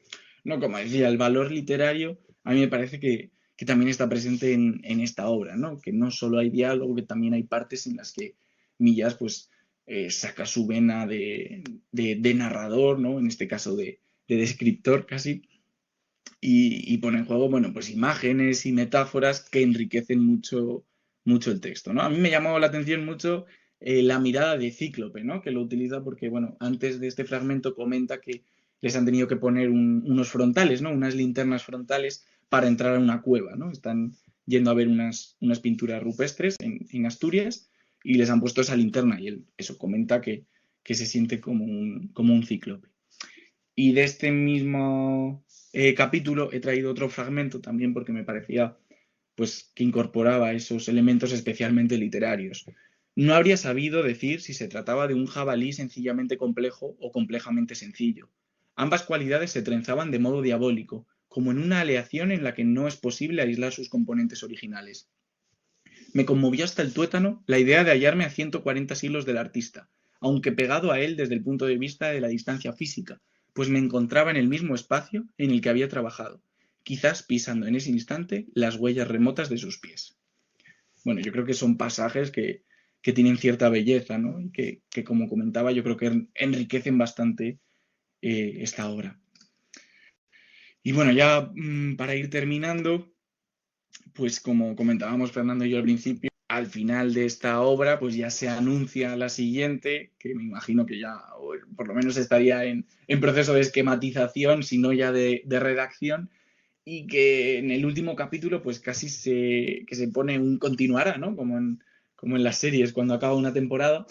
No, como decía, el valor literario a mí me parece que también está presente en esta obra, ¿no? Que no solo hay diálogo, que también hay partes en las que Millás pues saca su vena de narrador, ¿no? En este caso de descriptor casi, y pone en juego, bueno, pues imágenes y metáforas que enriquecen mucho el texto, ¿no? A mí me llamó la atención mucho la mirada de Cíclope, ¿no? Que lo utiliza porque, bueno, antes de este fragmento comenta que les han tenido que poner unos frontales, ¿no? Unas linternas frontales para entrar a una cueva, ¿no? Están yendo a ver unas pinturas rupestres en Asturias y les han puesto esa linterna y él, eso, comenta que se siente como un cíclope. Y de este mismo capítulo he traído otro fragmento también porque me parecía pues que incorporaba esos elementos especialmente literarios. No habría sabido decir si se trataba de un jabalí sencillamente complejo o complejamente sencillo. Ambas cualidades se trenzaban de modo diabólico, como en una aleación en la que no es posible aislar sus componentes originales. Me conmovió hasta el tuétano la idea de hallarme a 140 siglos del artista, aunque pegado a él desde el punto de vista de la distancia física, pues me encontraba en el mismo espacio en el que había trabajado, quizás pisando en ese instante las huellas remotas de sus pies. Bueno, yo creo que son pasajes que tienen cierta belleza, ¿no? Y que, como comentaba, yo creo que enriquecen bastante esta obra. Y bueno, ya para ir terminando, pues como comentábamos Fernando y yo al principio, al final de esta obra, pues ya se anuncia la siguiente, que me imagino que ya, o por lo menos estaría en proceso de esquematización, si no ya de redacción, y que en el último capítulo, pues casi que se pone un continuará, ¿no? Como en las series, cuando acaba una temporada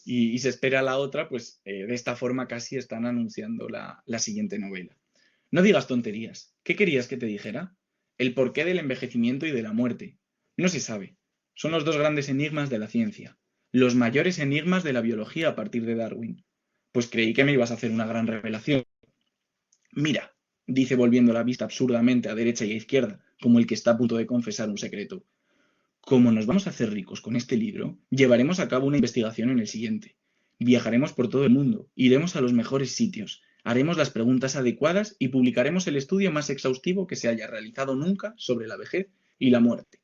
y se espera la otra, pues de esta forma casi están anunciando la siguiente novela. No digas tonterías. ¿Qué querías que te dijera? El porqué del envejecimiento y de la muerte. No se sabe. Son los dos grandes enigmas de la ciencia. Los mayores enigmas de la biología a partir de Darwin. Pues creí que me ibas a hacer una gran revelación. Mira, dice volviendo la vista absurdamente a derecha y a izquierda, como el que está a punto de confesar un secreto. Como nos vamos a hacer ricos con este libro, llevaremos a cabo una investigación en el siguiente. Viajaremos por todo el mundo, iremos a los mejores sitios, haremos las preguntas adecuadas y publicaremos el estudio más exhaustivo que se haya realizado nunca sobre la vejez y la muerte,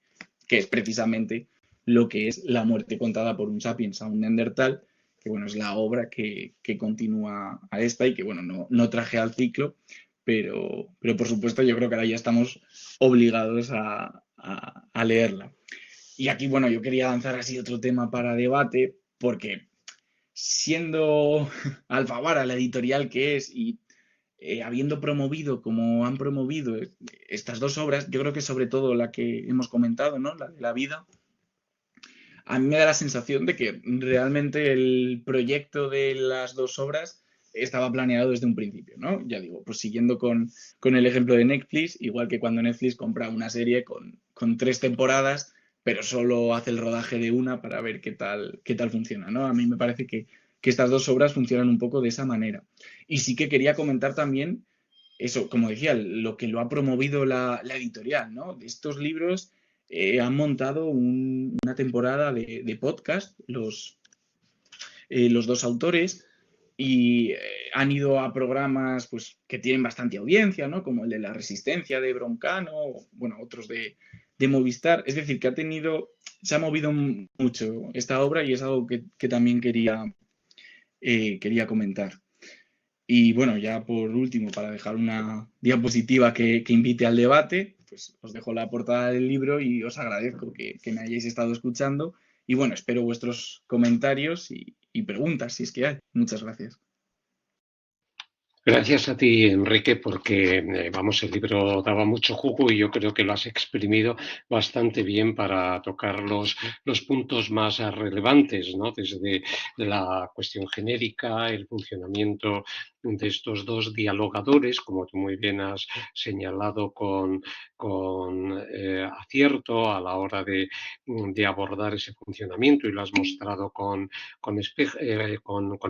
que es precisamente lo que es La muerte contada por un sapiens a un neandertal, que bueno, es la obra que continúa a esta y que bueno, no traje al ciclo, pero por supuesto yo creo que ahora ya estamos obligados a leerla. Y aquí, bueno, yo quería lanzar así otro tema para debate, porque siendo Alfaguara la editorial que es y habiendo promovido como han promovido estas dos obras, yo creo que sobre todo la que hemos comentado, ¿no? La de la vida, a mí me da la sensación de que realmente el proyecto de las dos obras estaba planeado desde un principio, ¿no? Ya digo, pues siguiendo con el ejemplo de Netflix, igual que cuando Netflix compra una serie con 3 temporadas, pero solo hace el rodaje de una para ver qué tal funciona, ¿no? A mí me parece que estas dos obras funcionan un poco de esa manera. Y sí que quería comentar también eso, como decía, lo que lo ha promovido la editorial, ¿no? De estos libros han montado una temporada de podcast, los dos autores, y han ido a programas pues, que tienen bastante audiencia, ¿no? Como el de La Resistencia de Broncano, o, bueno, otros de Movistar. Es decir, que se ha movido mucho esta obra y es algo que también quería comentar. Y bueno, ya por último, para dejar una diapositiva que invite al debate, pues os dejo la portada del libro y os agradezco que me hayáis estado escuchando. Y bueno, espero vuestros comentarios y preguntas, si es que hay. Muchas gracias. Gracias a ti, Enrique, porque vamos, el libro daba mucho jugo y yo creo que lo has exprimido bastante bien para tocar los puntos más relevantes, ¿no? Desde la cuestión genérica, el funcionamiento de estos dos dialogadores, como tú muy bien has señalado con acierto a la hora de abordar ese funcionamiento y lo has mostrado con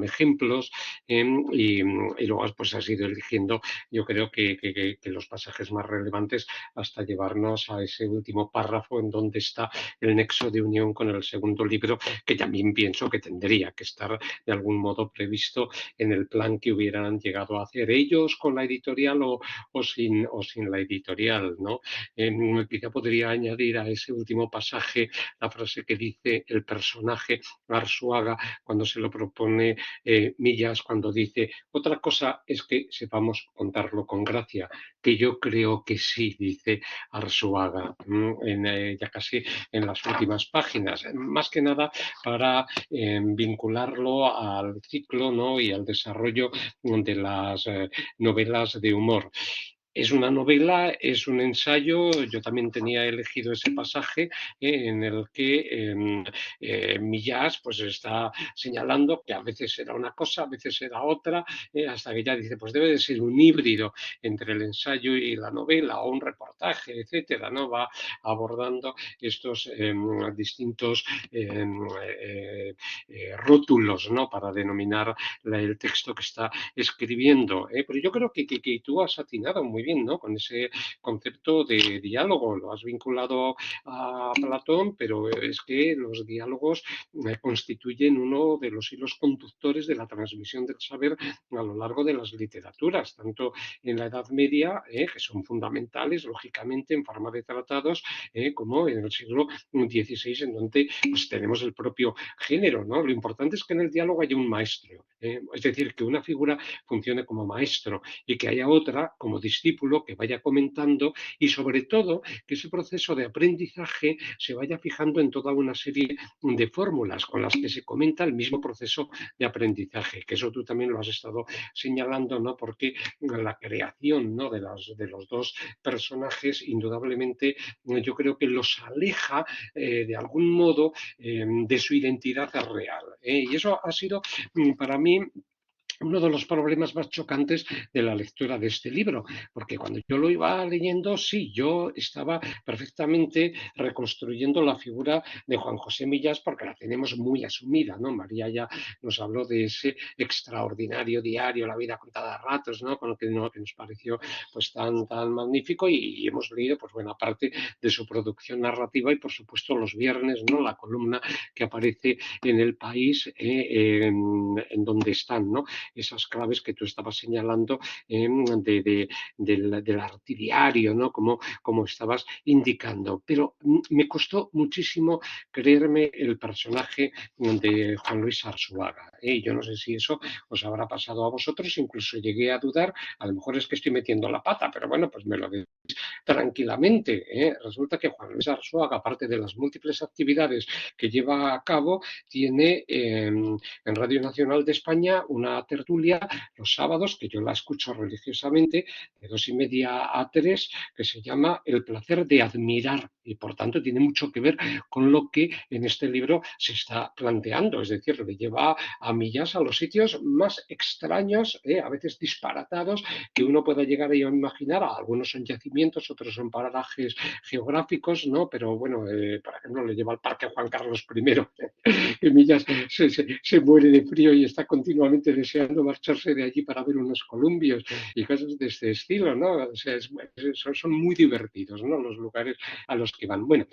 ejemplos y luego pues has ido eligiendo, yo creo que los pasajes más relevantes hasta llevarnos a ese último párrafo en donde está el nexo de unión con el segundo libro, que también pienso que tendría que estar de algún modo previsto en el plan que hubieran llegado a hacer ellos con la editorial o sin la editorial, ¿no? Quizá podría añadir a ese último pasaje la frase que dice el personaje Arsuaga cuando se lo propone Millas, cuando dice otra cosa es que sepamos contarlo con gracia, que yo creo que sí, dice Arsuaga, ya casi en las últimas páginas, más que nada para vincularlo al ciclo, ¿no? Y al desarrollo de las novelas de humor. es una novela, es un ensayo. Yo también tenía elegido ese pasaje en el que Millás pues está señalando que a veces era una cosa, a veces era otra, hasta que ya dice, pues debe de ser un híbrido entre el ensayo y la novela o un reportaje, etcétera, ¿no? Va abordando estos distintos rótulos, ¿no? Para denominar el texto que está escribiendo. Pero yo creo que tú has atinado muy bien, ¿no? Con ese concepto de diálogo, lo has vinculado a Platón, pero es que los diálogos constituyen uno de los hilos conductores de la transmisión del saber a lo largo de las literaturas, tanto en la Edad Media, que son fundamentales, lógicamente, en forma de tratados, como en el siglo XVI, en donde pues, tenemos el propio género, ¿no? Lo importante es que en el diálogo haya un maestro, es decir, que una figura funcione como maestro y que haya otra como discípulo que vaya comentando y sobre todo que ese proceso de aprendizaje se vaya fijando en toda una serie de fórmulas con las que se comenta el mismo proceso de aprendizaje, que eso tú también lo has estado señalando, ¿no? Porque la creación, ¿no? de los dos personajes, indudablemente, yo creo que los aleja de algún modo de su identidad real. Y eso ha sido para mí uno de los problemas más chocantes de la lectura de este libro, porque cuando yo lo iba leyendo, sí, yo estaba perfectamente reconstruyendo la figura de Juan José Millás porque la tenemos muy asumida, ¿no? María ya nos habló de ese extraordinario diario, La vida contada a ratos, ¿no? Con lo que, no, que nos pareció pues tan magnífico y hemos leído pues buena parte de su producción narrativa y por supuesto los viernes, ¿no? La columna que aparece en El País en donde están, ¿no? Esas claves que tú estabas señalando del artidiario, ¿no? Como estabas indicando. Pero me costó muchísimo creerme el personaje de Juan Luis Arzuaga. Yo no sé si eso os habrá pasado a vosotros, incluso llegué a dudar, a lo mejor es que estoy metiendo la pata, pero bueno, pues me lo decís tranquilamente. Resulta que Juan Luis Arzuaga, aparte de las múltiples actividades que lleva a cabo, tiene en Radio Nacional de España una tertulia los sábados, que yo la escucho religiosamente, de 2:30 a 3, que se llama El placer de admirar y por tanto tiene mucho que ver con lo que en este libro se está planteando, es decir, le lleva a Millás a los sitios más extraños, a veces disparatados, que uno pueda llegar a imaginar. Algunos son yacimientos, otros son parajes geográficos, ¿no? Pero bueno, por ejemplo, le lleva al Parque Juan Carlos I, que Millas se muere de frío y está continuamente deseando marcharse de allí para ver unos columbios y cosas de este estilo, ¿no? O sea, son muy divertidos, ¿no? Los lugares a los que van. Bueno,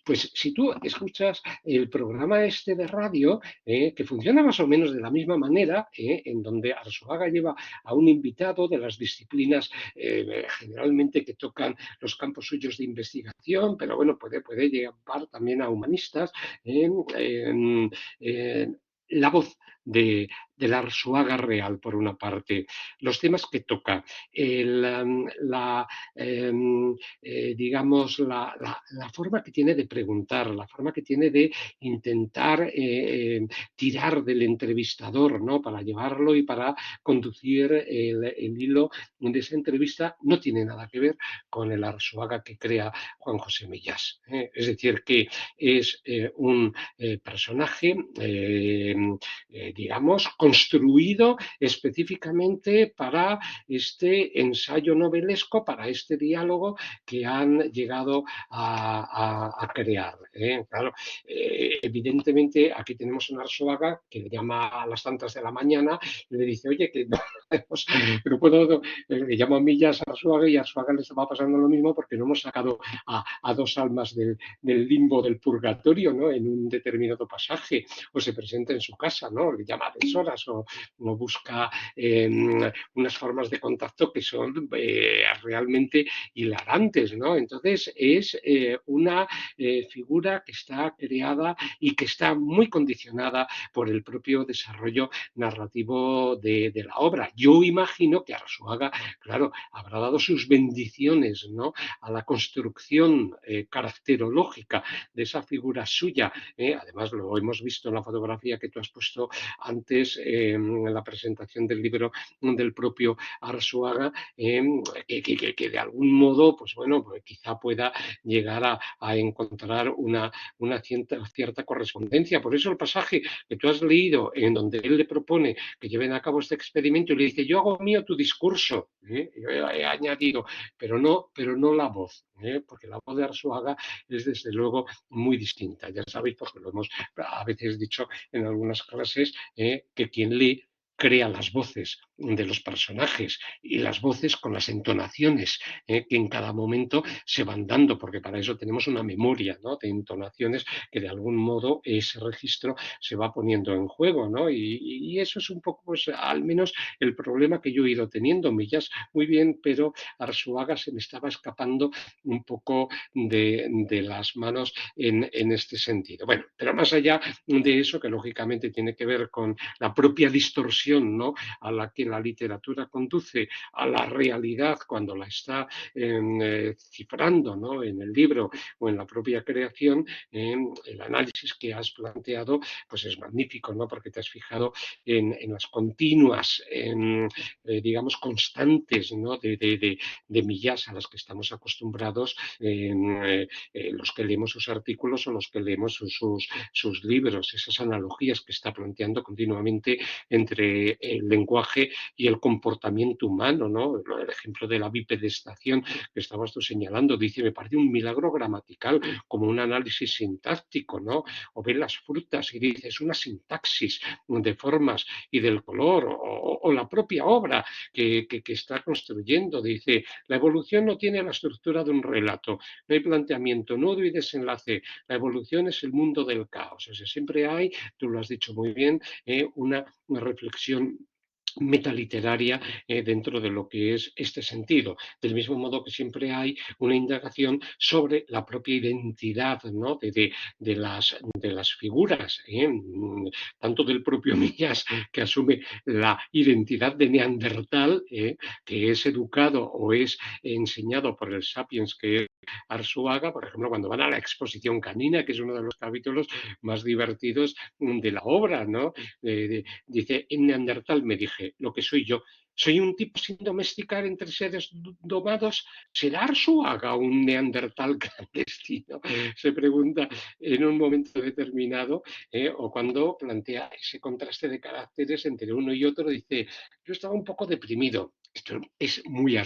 pues si tú escuchas el programa este de radio, que funciona más o menos de la misma manera, en donde Arzuaga lleva a un invitado de las disciplinas generalmente que tocan los campos suyos de investigación, pero bueno, puede llevar también a humanistas, la voz del Arzuaga real, por una parte, los temas que toca, digamos, la forma que tiene de preguntar, la forma que tiene de intentar tirar del entrevistador, ¿no? Para llevarlo y para conducir el hilo de esa entrevista, no tiene nada que ver con el Arzuaga que crea Juan José Millás. Es decir, que es un personaje, digamos, construido específicamente para este ensayo novelesco, para este diálogo que han llegado a crear. Claro, evidentemente aquí tenemos un Arzuaga que le llama a las tantas de la mañana y le dice, oye, que no puedo, le llamo a Millas a Arzuaga y a Arzuaga le estaba pasando lo mismo porque no hemos sacado a dos almas del limbo del purgatorio, ¿no? En un determinado pasaje, o se presenta en su casa, ¿no? Le llama a deshoras o busca unas formas de contacto que son realmente hilarantes, ¿no? Entonces es una figura que está creada y que está muy condicionada por el propio desarrollo narrativo de la obra. Yo imagino que Arzuaga, claro, habrá dado sus bendiciones, ¿no? A la construcción caracterológica de esa figura suya. Además, lo hemos visto en la fotografía que tú has puesto antes en la presentación del libro del propio Arzuaga, que de algún modo, pues bueno, pues quizá pueda llegar a encontrar una cierta correspondencia. Por eso el pasaje que tú has leído, en donde él le propone que lleven a cabo este experimento y le dice, yo hago mío tu discurso, yo he añadido, pero no la voz, porque la voz de Arzuaga es desde luego muy distinta. Ya sabéis, porque lo hemos a veces dicho en algunas clases, que quien lee crea las voces de los personajes y las voces con las entonaciones que en cada momento se van dando, porque para eso tenemos una memoria, ¿no?, de entonaciones que de algún modo ese registro se va poniendo en juego, ¿no? Y eso es un poco, pues, al menos el problema que yo he ido teniendo. Millas muy bien, pero Arzuaga se me estaba escapando un poco de las manos en este sentido. Bueno, pero más allá de eso, que lógicamente tiene que ver con la propia distorsión, ¿no?, a la que la literatura conduce a la realidad cuando la está cifrando, ¿no?, en el libro o en la propia creación, el análisis que has planteado pues es magnífico, ¿no?, porque te has fijado en las continuas, digamos, constantes, ¿no?, de Millás a las que estamos acostumbrados los que leemos sus artículos o los que leemos sus libros, esas analogías que está planteando continuamente entre el lenguaje y el comportamiento humano, ¿no? El ejemplo de la bipedestación que estabas tú señalando, dice, me parece un milagro gramatical, como un análisis sintáctico, ¿no? O ve las frutas y dice, es una sintaxis de formas y del color, o la propia obra que está construyendo, dice, la evolución no tiene la estructura de un relato, no hay planteamiento, nudo y desenlace, la evolución es el mundo del caos, o sea, siempre hay, tú lo has dicho muy bien, una reflexión metaliteraria dentro de lo que es este sentido, del mismo modo que siempre hay una indagación sobre la propia identidad, ¿no?, de las figuras, tanto del propio Millás, que asume la identidad de Neandertal, que es educado o es enseñado por el Sapiens, que es Arzuaga, por ejemplo, cuando van a la exposición canina, que es uno de los capítulos más divertidos de la obra, ¿no? Dice, en Neandertal me dije, lo que soy yo, soy un tipo sin domesticar entre seres domados, ¿será Arzuaga un Neandertal clandestino? Se pregunta en un momento determinado, o cuando plantea ese contraste de caracteres entre uno y otro, dice, yo estaba un poco deprimido. Esto es muy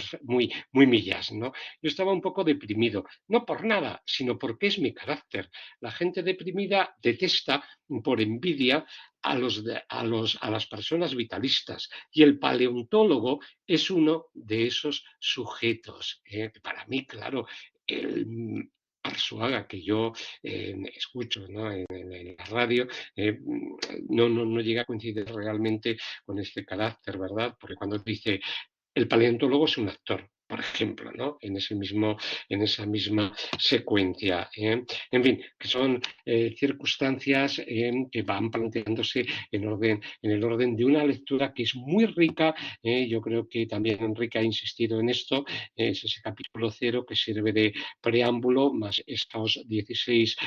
Millás, ¿no? Yo estaba un poco deprimido, no por nada, sino porque es mi carácter. La gente deprimida detesta por envidia a las personas vitalistas, y el paleontólogo es uno de esos sujetos. Para mí, claro, el Arzuaga que yo escucho, ¿no?, en la radio, no llega a coincidir realmente con este carácter, ¿verdad? Porque cuando dice el paleontólogo es un actor, por ejemplo, ¿no?, en esa misma secuencia. En fin, que son circunstancias que van planteándose en el orden de una lectura que es muy rica. Yo creo que también Enrique ha insistido en esto, es ese capítulo 0 que sirve de preámbulo, más estos 16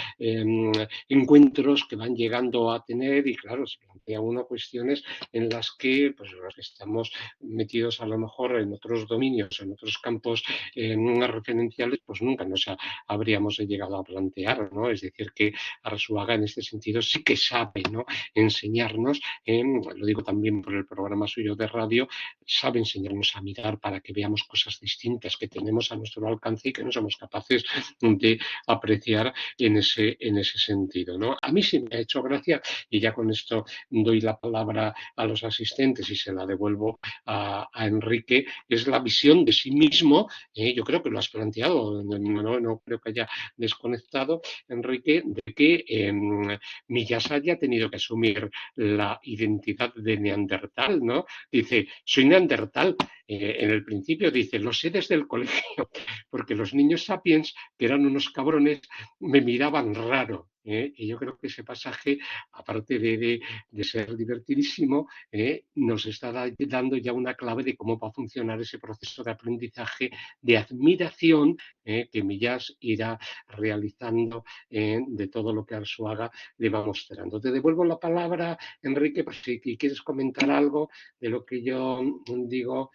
encuentros que van llegando a tener, y claro, se plantea uno cuestiones en las que pues, los que estamos metidos a lo mejor en otros dominios, en otros campos referenciales, pues nunca nos habríamos llegado a plantear, ¿no? Es decir, que Arzuaga en este sentido sí que sabe, ¿no?, enseñarnos, lo digo también por el programa suyo de radio, sabe enseñarnos a mirar para que veamos cosas distintas que tenemos a nuestro alcance y que no somos capaces de apreciar en ese sentido, ¿no? A mí sí me ha hecho gracia, y ya con esto doy la palabra a los asistentes y se la devuelvo a Enrique, es la visión de sí mismo. Yo creo que lo has planteado, no creo que haya desconectado, Enrique, de que Millás haya tenido que asumir la identidad de Neandertal, ¿no? Dice, soy Neandertal. En el principio dice, lo sé desde el colegio, porque los niños sapiens, que eran unos cabrones, me miraban raro. Y yo creo que ese pasaje, aparte de ser divertidísimo, nos está dando ya una clave de cómo va a funcionar ese proceso de aprendizaje, de admiración, que Millás irá realizando de todo lo que Arzuaga le va mostrando. Te devuelvo la palabra, Enrique, por si quieres comentar algo de lo que yo digo.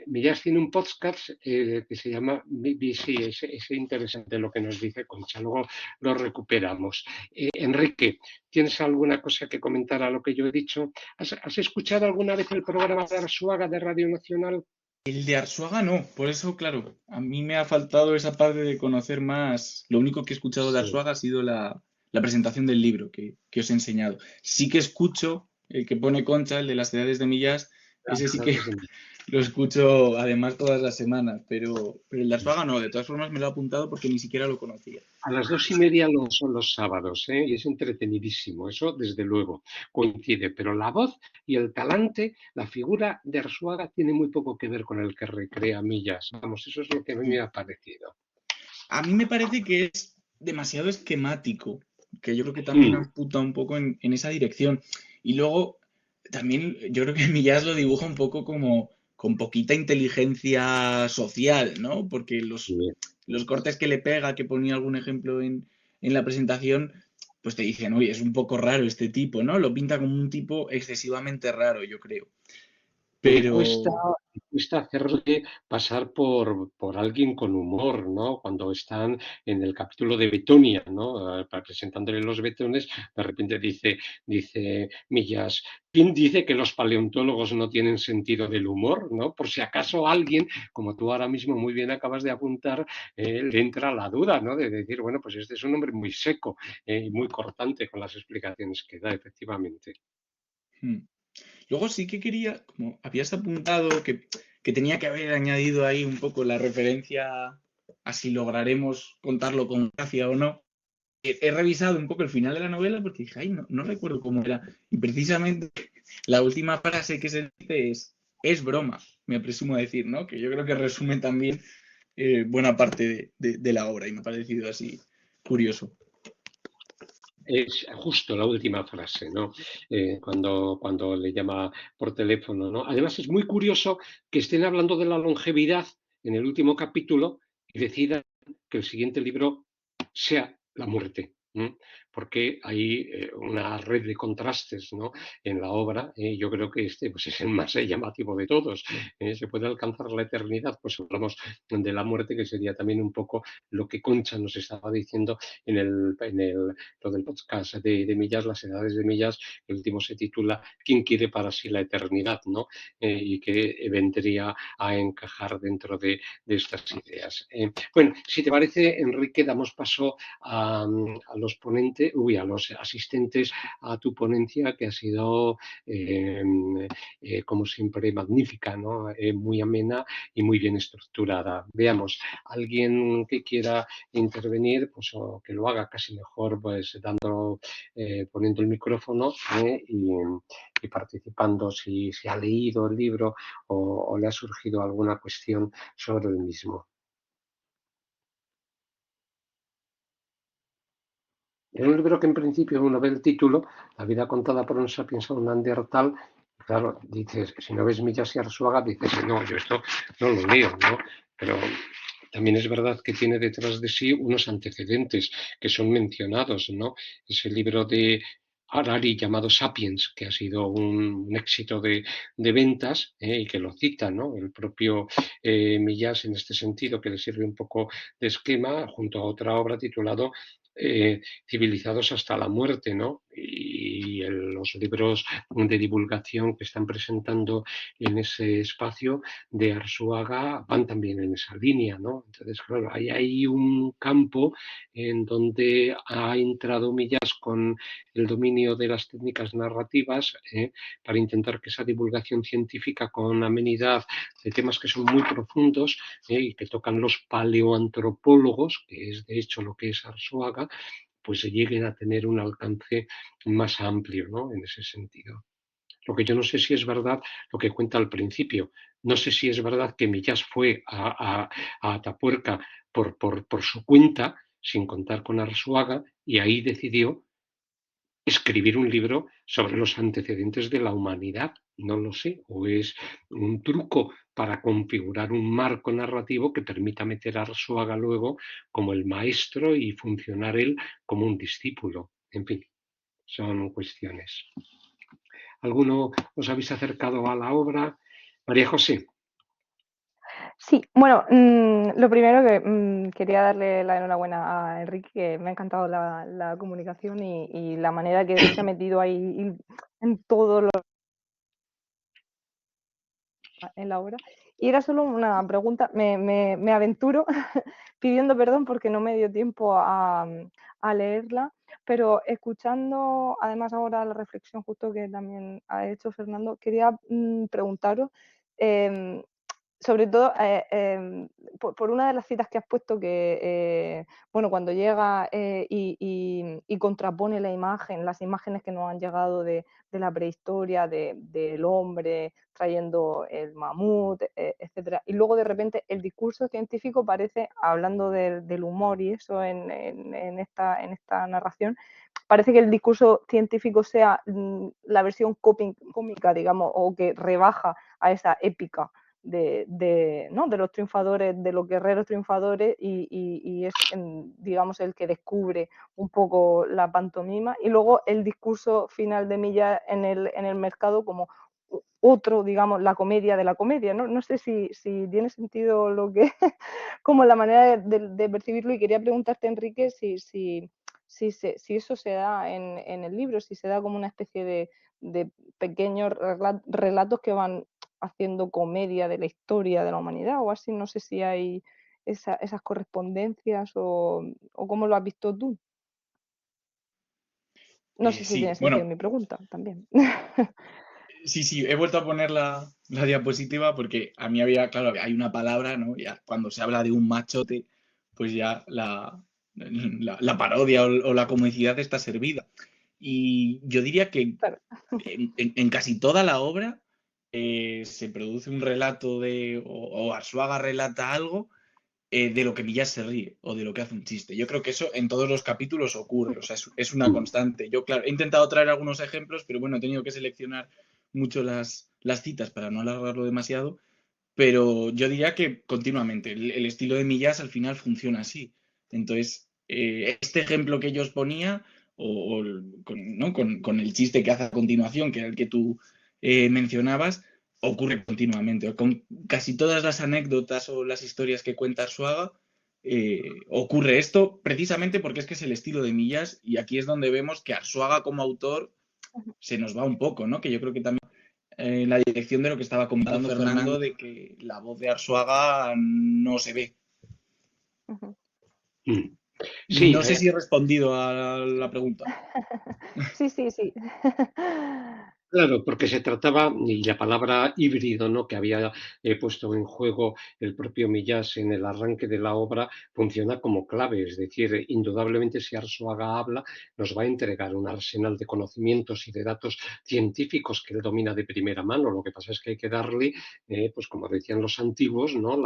Millás tiene un podcast que se llama BBC, es interesante lo que nos dice Concha, luego lo recuperamos. Enrique, ¿tienes alguna cosa que comentar a lo que yo he dicho? ¿Has escuchado alguna vez el programa de Arsuaga de Radio Nacional? El de Arsuaga no, por eso, claro, a mí me ha faltado esa parte de conocer más. Lo único que he escuchado de Sí. Arsuaga ha sido la presentación del libro que os he enseñado. Sí que escucho el que pone Concha, el de las edades de Millás, ese sí que lo escucho además todas las semanas, pero el de Arsuaga no, de todas formas me lo he apuntado porque ni siquiera lo conocía. A las 2:30 son los sábados, y es entretenidísimo, eso desde luego coincide, pero la voz y el talante, la figura de Arzuaga tiene muy poco que ver con el que recrea Millas. Vamos, eso es lo que a mí me ha parecido. A mí me parece que es demasiado esquemático, que yo creo que también Mm, amputa un poco en esa dirección. Y luego, también yo creo que Millás lo dibuja un poco como con poquita inteligencia social, ¿no? Porque sí. los cortes que le pega, que ponía algún ejemplo en la presentación, pues te dicen, oye, es un poco raro este tipo, ¿no? Lo pinta como un tipo excesivamente raro, yo creo. Le Pero, cuesta, le cuesta hacerle pasar por alguien con humor, ¿no? Cuando están en el capítulo de Betonia, ¿no? Presentándole los betones, de repente dice Millas, ¿quién dice que los paleontólogos no tienen sentido del humor, ¿no? Por si acaso alguien, como tú ahora mismo muy bien acabas de apuntar, le entra la duda, ¿no? De decir, bueno, pues este es un hombre muy seco y muy cortante con las explicaciones que da, efectivamente. hmm. Luego sí que quería, como habías apuntado, que tenía que haber añadido ahí un poco la referencia a si lograremos contarlo con gracia o no. He revisado un poco el final de la novela porque dije, ay, no recuerdo cómo era. Y precisamente la última frase que se dice es broma, me presumo decir, ¿no? Que yo creo que resume también buena parte de la obra y me ha parecido así curioso. Es justo la última frase, ¿no? Cuando le llama por teléfono, ¿no? Además, es muy curioso que estén hablando de la longevidad en el último capítulo y decidan que el siguiente libro sea la muerte. Porque hay una red de contrastes, ¿no? En la obra. Yo creo que este pues, es el más llamativo de todos. Se puede alcanzar la eternidad, pues hablamos de la muerte, que sería también un poco lo que Concha nos estaba diciendo en lo del podcast de Millas, las edades de Millas. El último se titula ¿Quién quiere para sí la eternidad? ¿No? Y que vendría a encajar dentro de estas ideas. Bueno, si te parece, Enrique, damos paso a los ponentes, a los asistentes a tu ponencia, que ha sido, como siempre, magnífica, ¿no? Muy amena y muy bien estructurada. Veamos, alguien que quiera intervenir, pues o que lo haga casi mejor, pues poniendo el micrófono y participando si ha leído el libro o le ha surgido alguna cuestión sobre el mismo. Es un libro que en principio uno ve el título, La vida contada por un sapiens un neandertal, claro, dices, si no ves Millas y Arzuaga, dices, no, yo esto no lo leo, ¿no? Pero también es verdad que tiene detrás de sí unos antecedentes que son mencionados, ¿no? Ese libro de Harari llamado Sapiens, que ha sido un éxito de ventas y que lo cita, ¿no? El propio Millas en este sentido, que le sirve un poco de esquema, junto a otra obra titulado Civilizados hasta la muerte, ¿no? Y los libros de divulgación que están presentando en ese espacio de Arzuaga van también en esa línea, ¿no? Entonces, claro, hay un campo en donde ha entrado Millas con el dominio de las técnicas narrativas para intentar que esa divulgación científica con amenidad de temas que son muy profundos y que tocan los paleoantropólogos, que es de hecho lo que es Arzuaga, pues se lleguen a tener un alcance más amplio, ¿no? En ese sentido. Lo que yo no sé si es verdad lo que cuenta al principio. No sé si es verdad que Millás fue a Atapuerca por su cuenta, sin contar con Arsuaga, y ahí decidió escribir un libro sobre los antecedentes de la humanidad. No lo sé, o es un truco para configurar un marco narrativo que permita meter a Arsuaga luego como el maestro y funcionar él como un discípulo. En fin, son cuestiones. ¿Alguno os habéis acercado a la obra? María José. Sí, bueno, lo primero que quería darle la enhorabuena a Enrique, que me ha encantado la comunicación y la manera que se ha metido ahí en todo lo en la obra. Y era solo una pregunta, me aventuro pidiendo perdón porque no me dio tiempo a leerla, pero escuchando además ahora la reflexión justo que también ha hecho Fernando, quería preguntaros em, sobre todo, por una de las citas que has puesto que, bueno, cuando llega y contrapone la imagen, las imágenes que nos han llegado de la prehistoria, del hombre trayendo el mamut, etcétera. Y luego de repente el discurso científico parece, hablando del humor y eso en esta narración, parece que el discurso científico sea la versión cómica, digamos, o que rebaja a esa épica ¿no? de los triunfadores, de los guerreros triunfadores y es, digamos, el que descubre un poco la pantomima y luego el discurso final de Milla en el mercado como otro, digamos, la comedia de la comedia, ¿no? No sé si tiene sentido lo que, como la manera de percibirlo y quería preguntarte, Enrique, si eso se da en el libro, si se da como una especie de pequeños relatos que van haciendo comedia de la historia de la humanidad o así, no sé si hay esas correspondencias o cómo lo has visto tú. No sé si Sí, tiene sentido bueno, mi pregunta también. sí, he vuelto a poner la diapositiva porque a mí había, claro, hay una palabra, ¿no? Ya cuando se habla de un machote, pues ya la parodia o la comicidad está servida. Y yo diría que Claro. en casi toda la obra se produce un relato o Arsuaga relata algo de lo que Millás se ríe o de lo que hace un chiste. Yo creo que eso en todos los capítulos ocurre, o sea, es una constante. Yo, claro, he intentado traer algunos ejemplos, pero bueno, he tenido que seleccionar mucho las citas para no alargarlo demasiado, pero yo diría que continuamente, el estilo de Millás al final funciona así. Entonces, este ejemplo que ellos ponía, ¿no? con el chiste que hace a continuación, que era el que tú mencionabas, ocurre continuamente. Con casi todas las anécdotas o las historias que cuenta Arsuaga, ocurre esto precisamente porque es que es el estilo de Millas y aquí es donde vemos que Arsuaga como autor se nos va un poco, ¿no? Que yo creo que también la dirección de lo que estaba comentando Fernando, de que la voz de Arsuaga no se ve. Sí, No sé si he respondido a la pregunta. Sí, sí, sí. claro, porque se trataba, y la palabra híbrido, ¿no? Que había puesto en juego el propio Millás en el arranque de la obra, funciona como clave. Es decir, indudablemente si Arzuaga habla, nos va a entregar un arsenal de conocimientos y de datos científicos que él domina de primera mano. Lo que pasa es que hay que darle, pues como decían los antiguos, ¿no?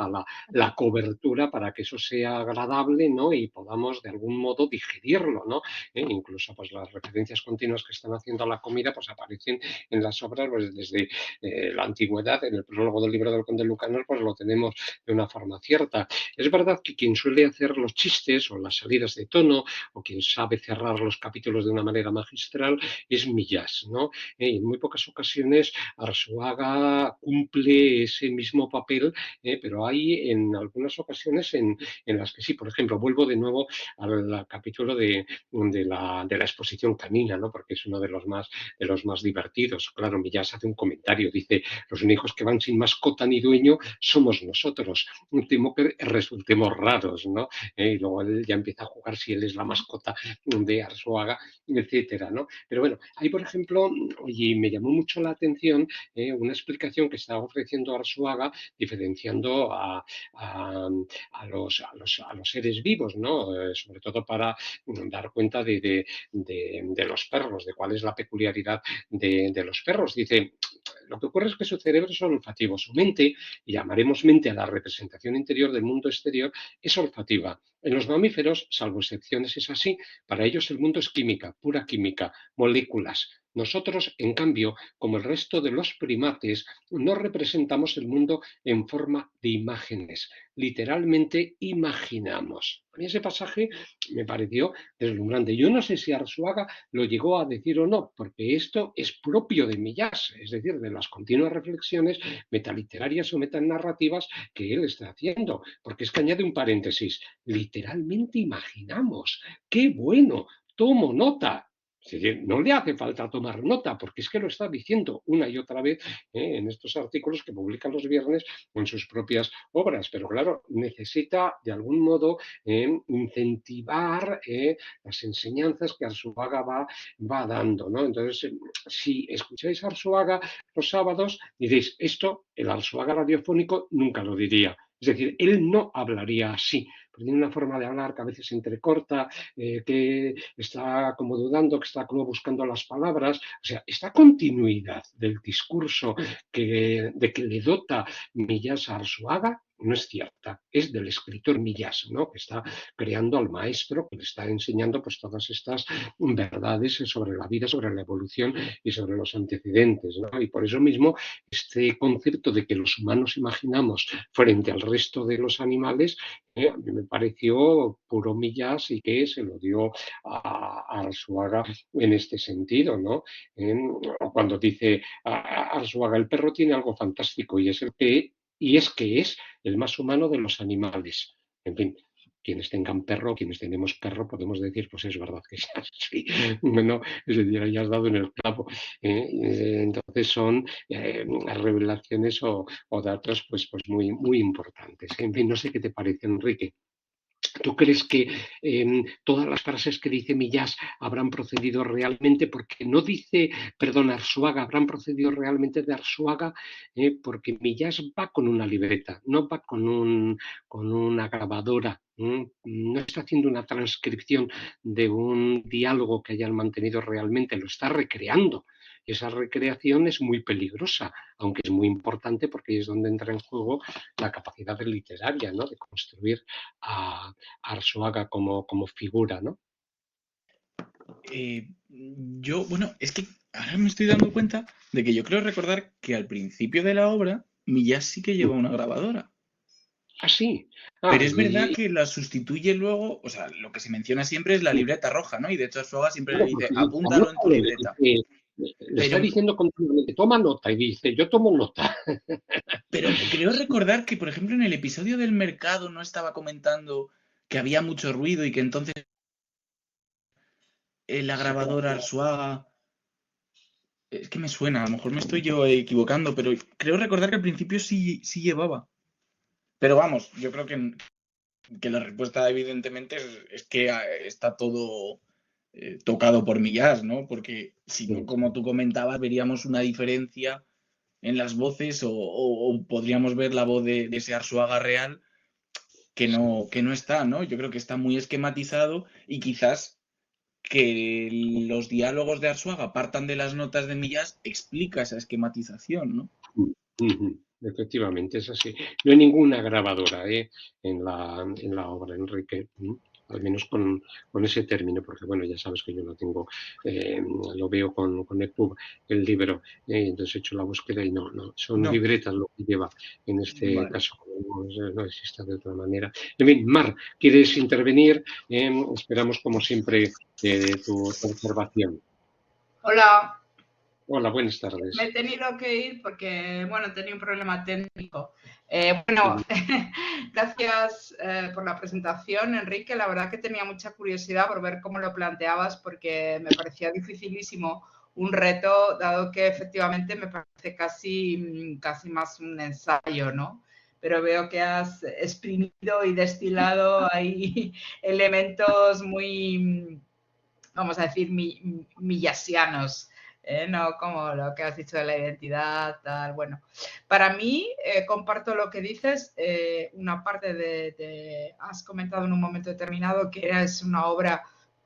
La cobertura para que eso sea agradable, ¿no? Y podamos de algún modo digerirlo, ¿no? Incluso pues las referencias continuas que están haciendo a la comida, pues aparecen en las obras, pues desde la antigüedad, en el prólogo del libro del Conde Lucanor, pues lo tenemos de una forma cierta. Es verdad que quien suele hacer los chistes o las salidas de tono, o quien sabe cerrar los capítulos de una manera magistral, es Millás, ¿no? En muy pocas ocasiones Arzuaga cumple ese mismo papel, pero hay en algunas ocasiones en las que sí. Por ejemplo, vuelvo de nuevo al capítulo de la exposición canina, ¿no? Porque es uno de los más divertidos. Claro, Millás hace un comentario, dice, los únicos que van sin mascota ni dueño somos nosotros. Temo que resultemos raros, ¿no? Y luego él ya empieza a jugar si él es la mascota de Arzuaga, etcétera, ¿no? Pero bueno, hay, por ejemplo, y me llamó mucho la atención una explicación que estaba ofreciendo Arzuaga diferenciando a los seres vivos, ¿no? Sobre todo para dar cuenta de los perros, de cuál es la peculiaridad de los perros. Dice, lo que ocurre es que su cerebro es olfativo, su mente, y llamaremos mente a la representación interior del mundo exterior, es olfativa. En los mamíferos, salvo excepciones, es así. Para ellos el mundo es química, pura química, moléculas. Nosotros, en cambio, como el resto de los primates, no representamos el mundo en forma de imágenes. Literalmente imaginamos. A mí ese pasaje me pareció deslumbrante. Yo no sé si Arzuaga lo llegó a decir o no, porque esto es propio de Millás, es decir, de las continuas reflexiones metaliterarias o metanarrativas que él está haciendo, porque es que añade un paréntesis, literalmente imaginamos, ¡qué bueno! Tomo nota. No le hace falta tomar nota, porque es que lo está diciendo una y otra vez en estos artículos que publica los viernes o en sus propias obras, pero claro, necesita de algún modo incentivar las enseñanzas que Arzuaga va dando, ¿no? Entonces, si escucháis a Arzuaga los sábados, diréis, esto, el Arzuaga radiofónico nunca lo diría. Es decir, él no hablaría así, porque tiene una forma de hablar que a veces se entrecorta, que está como dudando, que está como buscando las palabras. O sea, esta continuidad del discurso de que le dota Millás a Arzuaga no es cierta, es del escritor Millás, ¿no? Que está creando al maestro, que le está enseñando pues todas estas verdades sobre la vida, sobre la evolución y sobre los antecedentes, ¿no? Y por eso mismo este concepto de que los humanos imaginamos frente al resto de los animales, a mí me pareció puro Millás y que se lo dio a Arzuaga en este sentido, ¿no? Cuando dice Arzuaga, el perro tiene algo fantástico y es que es el más humano de los animales. En fin, quienes tengan perro, quienes tenemos perro, podemos decir, pues es verdad que es así. Bueno, es decir, ya has dado en el clavo. Entonces son revelaciones o datos pues muy importantes. En fin, no sé qué te parece, Enrique. ¿Tú crees que todas las frases que dice Millás habrán procedido realmente? Porque no dice, perdón, Arzuaga, habrán procedido realmente de Arzuaga, porque Millás va con una libreta, no va con una grabadora. No está haciendo una transcripción de un diálogo que hayan mantenido realmente, lo está recreando. Esa recreación es muy peligrosa, aunque es muy importante porque es donde entra en juego la capacidad literaria, ¿no? De construir a Arzuaga como figura, ¿no? Bueno, es que ahora me estoy dando cuenta de que yo creo recordar que al principio de la obra Millás sí que lleva una grabadora. Ah, sí. Pero es verdad que la sustituye luego, o sea, lo que se menciona siempre es la libreta roja, ¿no? Y de hecho Arzuaga siempre le Claro, dice, porque apúntalo en tu libreta. le está Pero, diciendo continuamente, toma nota, y dice, yo tomo nota. pero creo recordar que, por ejemplo, en el episodio del mercado no estaba comentando que había mucho ruido y que entonces la Sí, claro. grabadora Arzuaga. Es que me suena, a lo mejor me estoy yo equivocando, pero creo recordar que al principio sí llevaba. Pero vamos, yo creo que la respuesta evidentemente es que está todo tocado por Millás, ¿no? Porque si no, como tú comentabas, veríamos una diferencia en las voces o podríamos ver la voz de ese Arzuaga real que no está, ¿no? Yo creo que está muy esquematizado y quizás que los diálogos de Arzuaga partan de las notas de Millás explica esa esquematización, ¿no? Efectivamente, es así. No hay ninguna grabadora en la obra, Enrique. Al menos con ese término, porque bueno, ya sabes que yo lo tengo, lo veo con EPUB, el libro, entonces he hecho la búsqueda y no, son No, libretas lo que lleva en este vale. caso, no existe de otra manera. En fin, Mar, ¿quieres intervenir? Esperamos como siempre tu observación. Hola, Hola, buenas me tardes. he tenido que ir porque, bueno, tenía un problema técnico. Bueno, gracias por la presentación, Enrique. La verdad que tenía mucha curiosidad por ver cómo lo planteabas porque me parecía dificilísimo un reto, dado que efectivamente me parece casi más un ensayo, ¿no? Pero veo que has exprimido y destilado ahí elementos muy, vamos a decir, millasianos. No como lo que has dicho de la identidad, tal. Bueno, para mí, comparto lo que dices. Una parte has comentado en un momento determinado que es una obra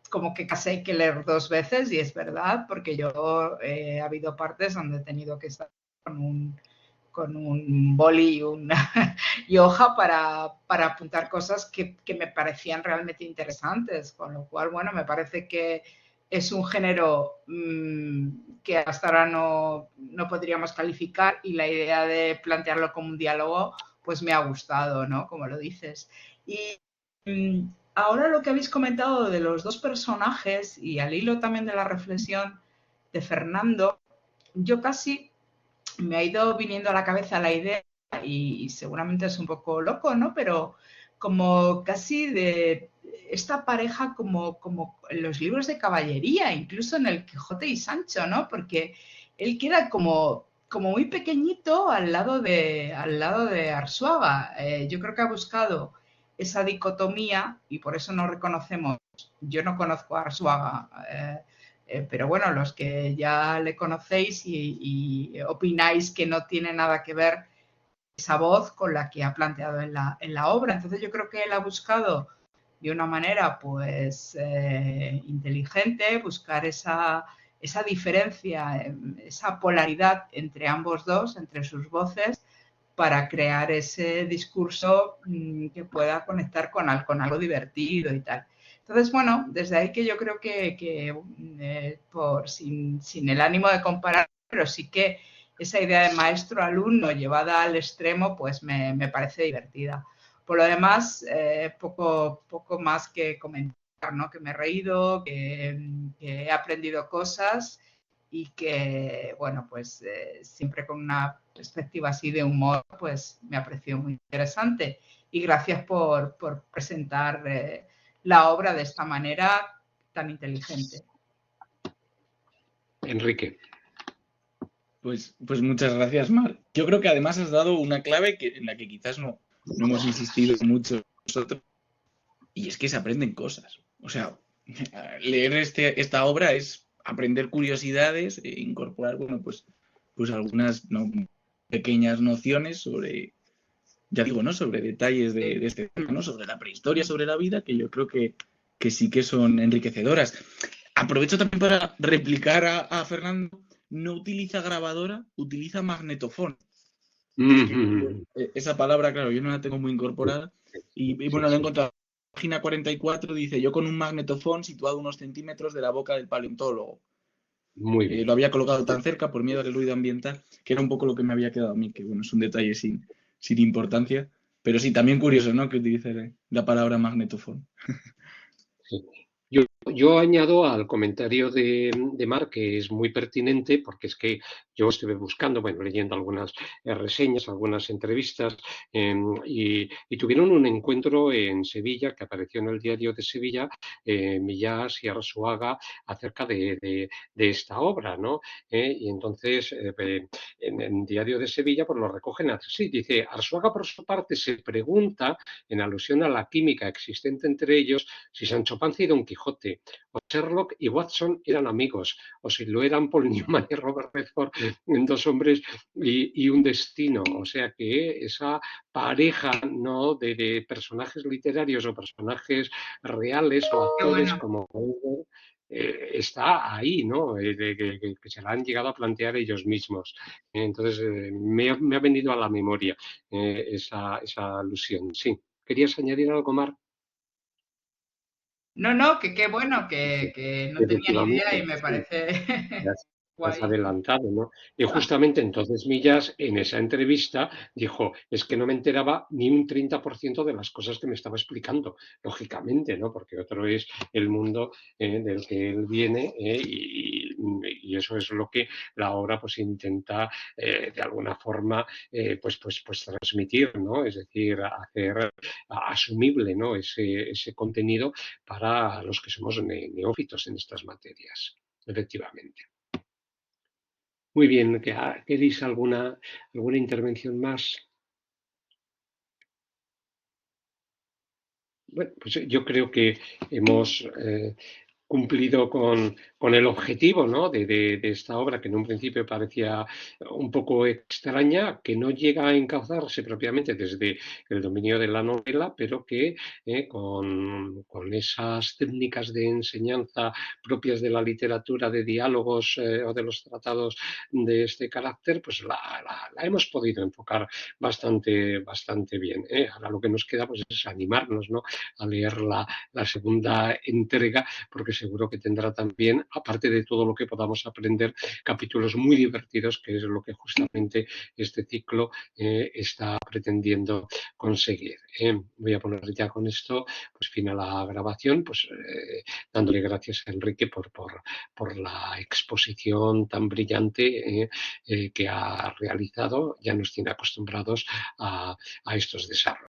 como que casi hay que leer dos veces, y es verdad, porque yo ha habido partes donde he tenido que estar con un boli y hoja para apuntar cosas que me parecían realmente interesantes, con lo cual, bueno, me parece que es un género que hasta ahora no podríamos calificar, y la idea de plantearlo como un diálogo pues me ha gustado, ¿no? Como lo dices. Y ahora lo que habéis comentado de los dos personajes, y al hilo también de la reflexión de Fernando, yo casi me ha ido viniendo a la cabeza la idea, y seguramente es un poco loco, ¿no? Pero como casi de esta pareja como en los libros de caballería, incluso en el Quijote y Sancho, ¿no? Porque él queda como muy pequeñito al lado de Arsuaga. Yo creo que ha buscado esa dicotomía, y por eso no reconocemos, yo no conozco a Arsuaga, pero bueno, los que ya le conocéis y opináis que no tiene nada que ver esa voz con la que ha planteado en la obra. Entonces yo creo que él ha buscado de una manera pues inteligente buscar esa diferencia, esa polaridad entre ambos dos, entre sus voces, para crear ese discurso que pueda conectar con algo divertido y tal. Entonces, bueno, desde ahí que yo creo que sin el ánimo de comparar, pero sí que esa idea de maestro-alumno llevada al extremo, pues me parece divertida. Por lo demás, poco más que comentar, ¿no? Que me he reído, que he aprendido cosas, y que, bueno, pues siempre con una perspectiva así de humor, pues me ha parecido muy interesante. Y gracias por presentar la obra de esta manera tan inteligente. Enrique. Pues muchas gracias, Mar. Yo creo que además has dado una clave en la que quizás no hemos insistido mucho nosotros, y es que se aprenden cosas. O sea, leer esta obra es aprender curiosidades e incorporar, bueno, pues algunas pequeñas nociones sobre, ya digo, ¿no? Sobre detalles de este tema, ¿no? Sobre la prehistoria, sobre la vida, que yo creo que sí que son enriquecedoras. Aprovecho también para replicar a Fernando. No utiliza grabadora, utiliza magnetofón. Esa palabra, claro, yo no la tengo muy incorporada. Y bueno, lo he encontrado. Página 44 dice: yo con un magnetofón situado unos centímetros de la boca del paleontólogo. Muy bien. Lo había colocado tan cerca por miedo al ruido ambiental, que era un poco lo que me había quedado a mí, que bueno, es un detalle sin importancia. Pero sí, también curioso, ¿no? Que utilice la palabra magnetofón. Sí. Yo añado al comentario de Marc, que es muy pertinente, porque es que yo estuve buscando, bueno, leyendo algunas reseñas, algunas entrevistas, y tuvieron un encuentro en Sevilla, que apareció en el diario de Sevilla, Millás y Arzuaga, acerca de esta obra, ¿no? Y entonces, en el diario de Sevilla, pues lo recogen así. Dice: Arzuaga, por su parte, se pregunta, en alusión a la química existente entre ellos, si Sancho Panza y Don Quijote, o Sherlock y Watson eran amigos, o si lo eran Paul Newman y Robert Redford en Dos hombres y un destino. O sea que esa pareja, ¿no?, de personajes literarios o personajes reales o actores como está ahí, ¿no? Que se la han llegado a plantear ellos mismos. Entonces, me ha venido a la memoria esa alusión. Sí. ¿Querías añadir algo, Mar? No, que qué bueno, que no tenía ni idea, y Efectivamente, me sí. parece Has guay. adelantado, ¿no? Y justamente entonces Millas en esa entrevista dijo: es que no me enteraba ni un 30% de las cosas que me estaba explicando, lógicamente, ¿no? Porque otro es el mundo del que él viene, y eso es lo que la obra pues intenta de alguna forma pues transmitir, ¿no? Es decir, hacer asumible, ¿no?, ese contenido para los que somos neófitos en estas materias, efectivamente. Muy bien, ¿queréis alguna intervención más? Bueno, pues yo creo que hemos cumplido con el objetivo, ¿no?, de esta obra, que en un principio parecía un poco extraña, que no llega a encauzarse propiamente desde el dominio de la novela, pero que con esas técnicas de enseñanza propias de la literatura, de diálogos o de los tratados de este carácter, pues la hemos podido enfocar bastante bien. Ahora lo que nos queda pues es animarnos, ¿no?, a leer la segunda entrega, porque seguro que tendrá también, aparte de todo lo que podamos aprender, capítulos muy divertidos, que es lo que justamente este ciclo está pretendiendo conseguir. Voy a poner ya con esto pues fin a la grabación, pues dándole gracias a Enrique por la exposición tan brillante que ha realizado. Ya nos tiene acostumbrados a estos desarrollos.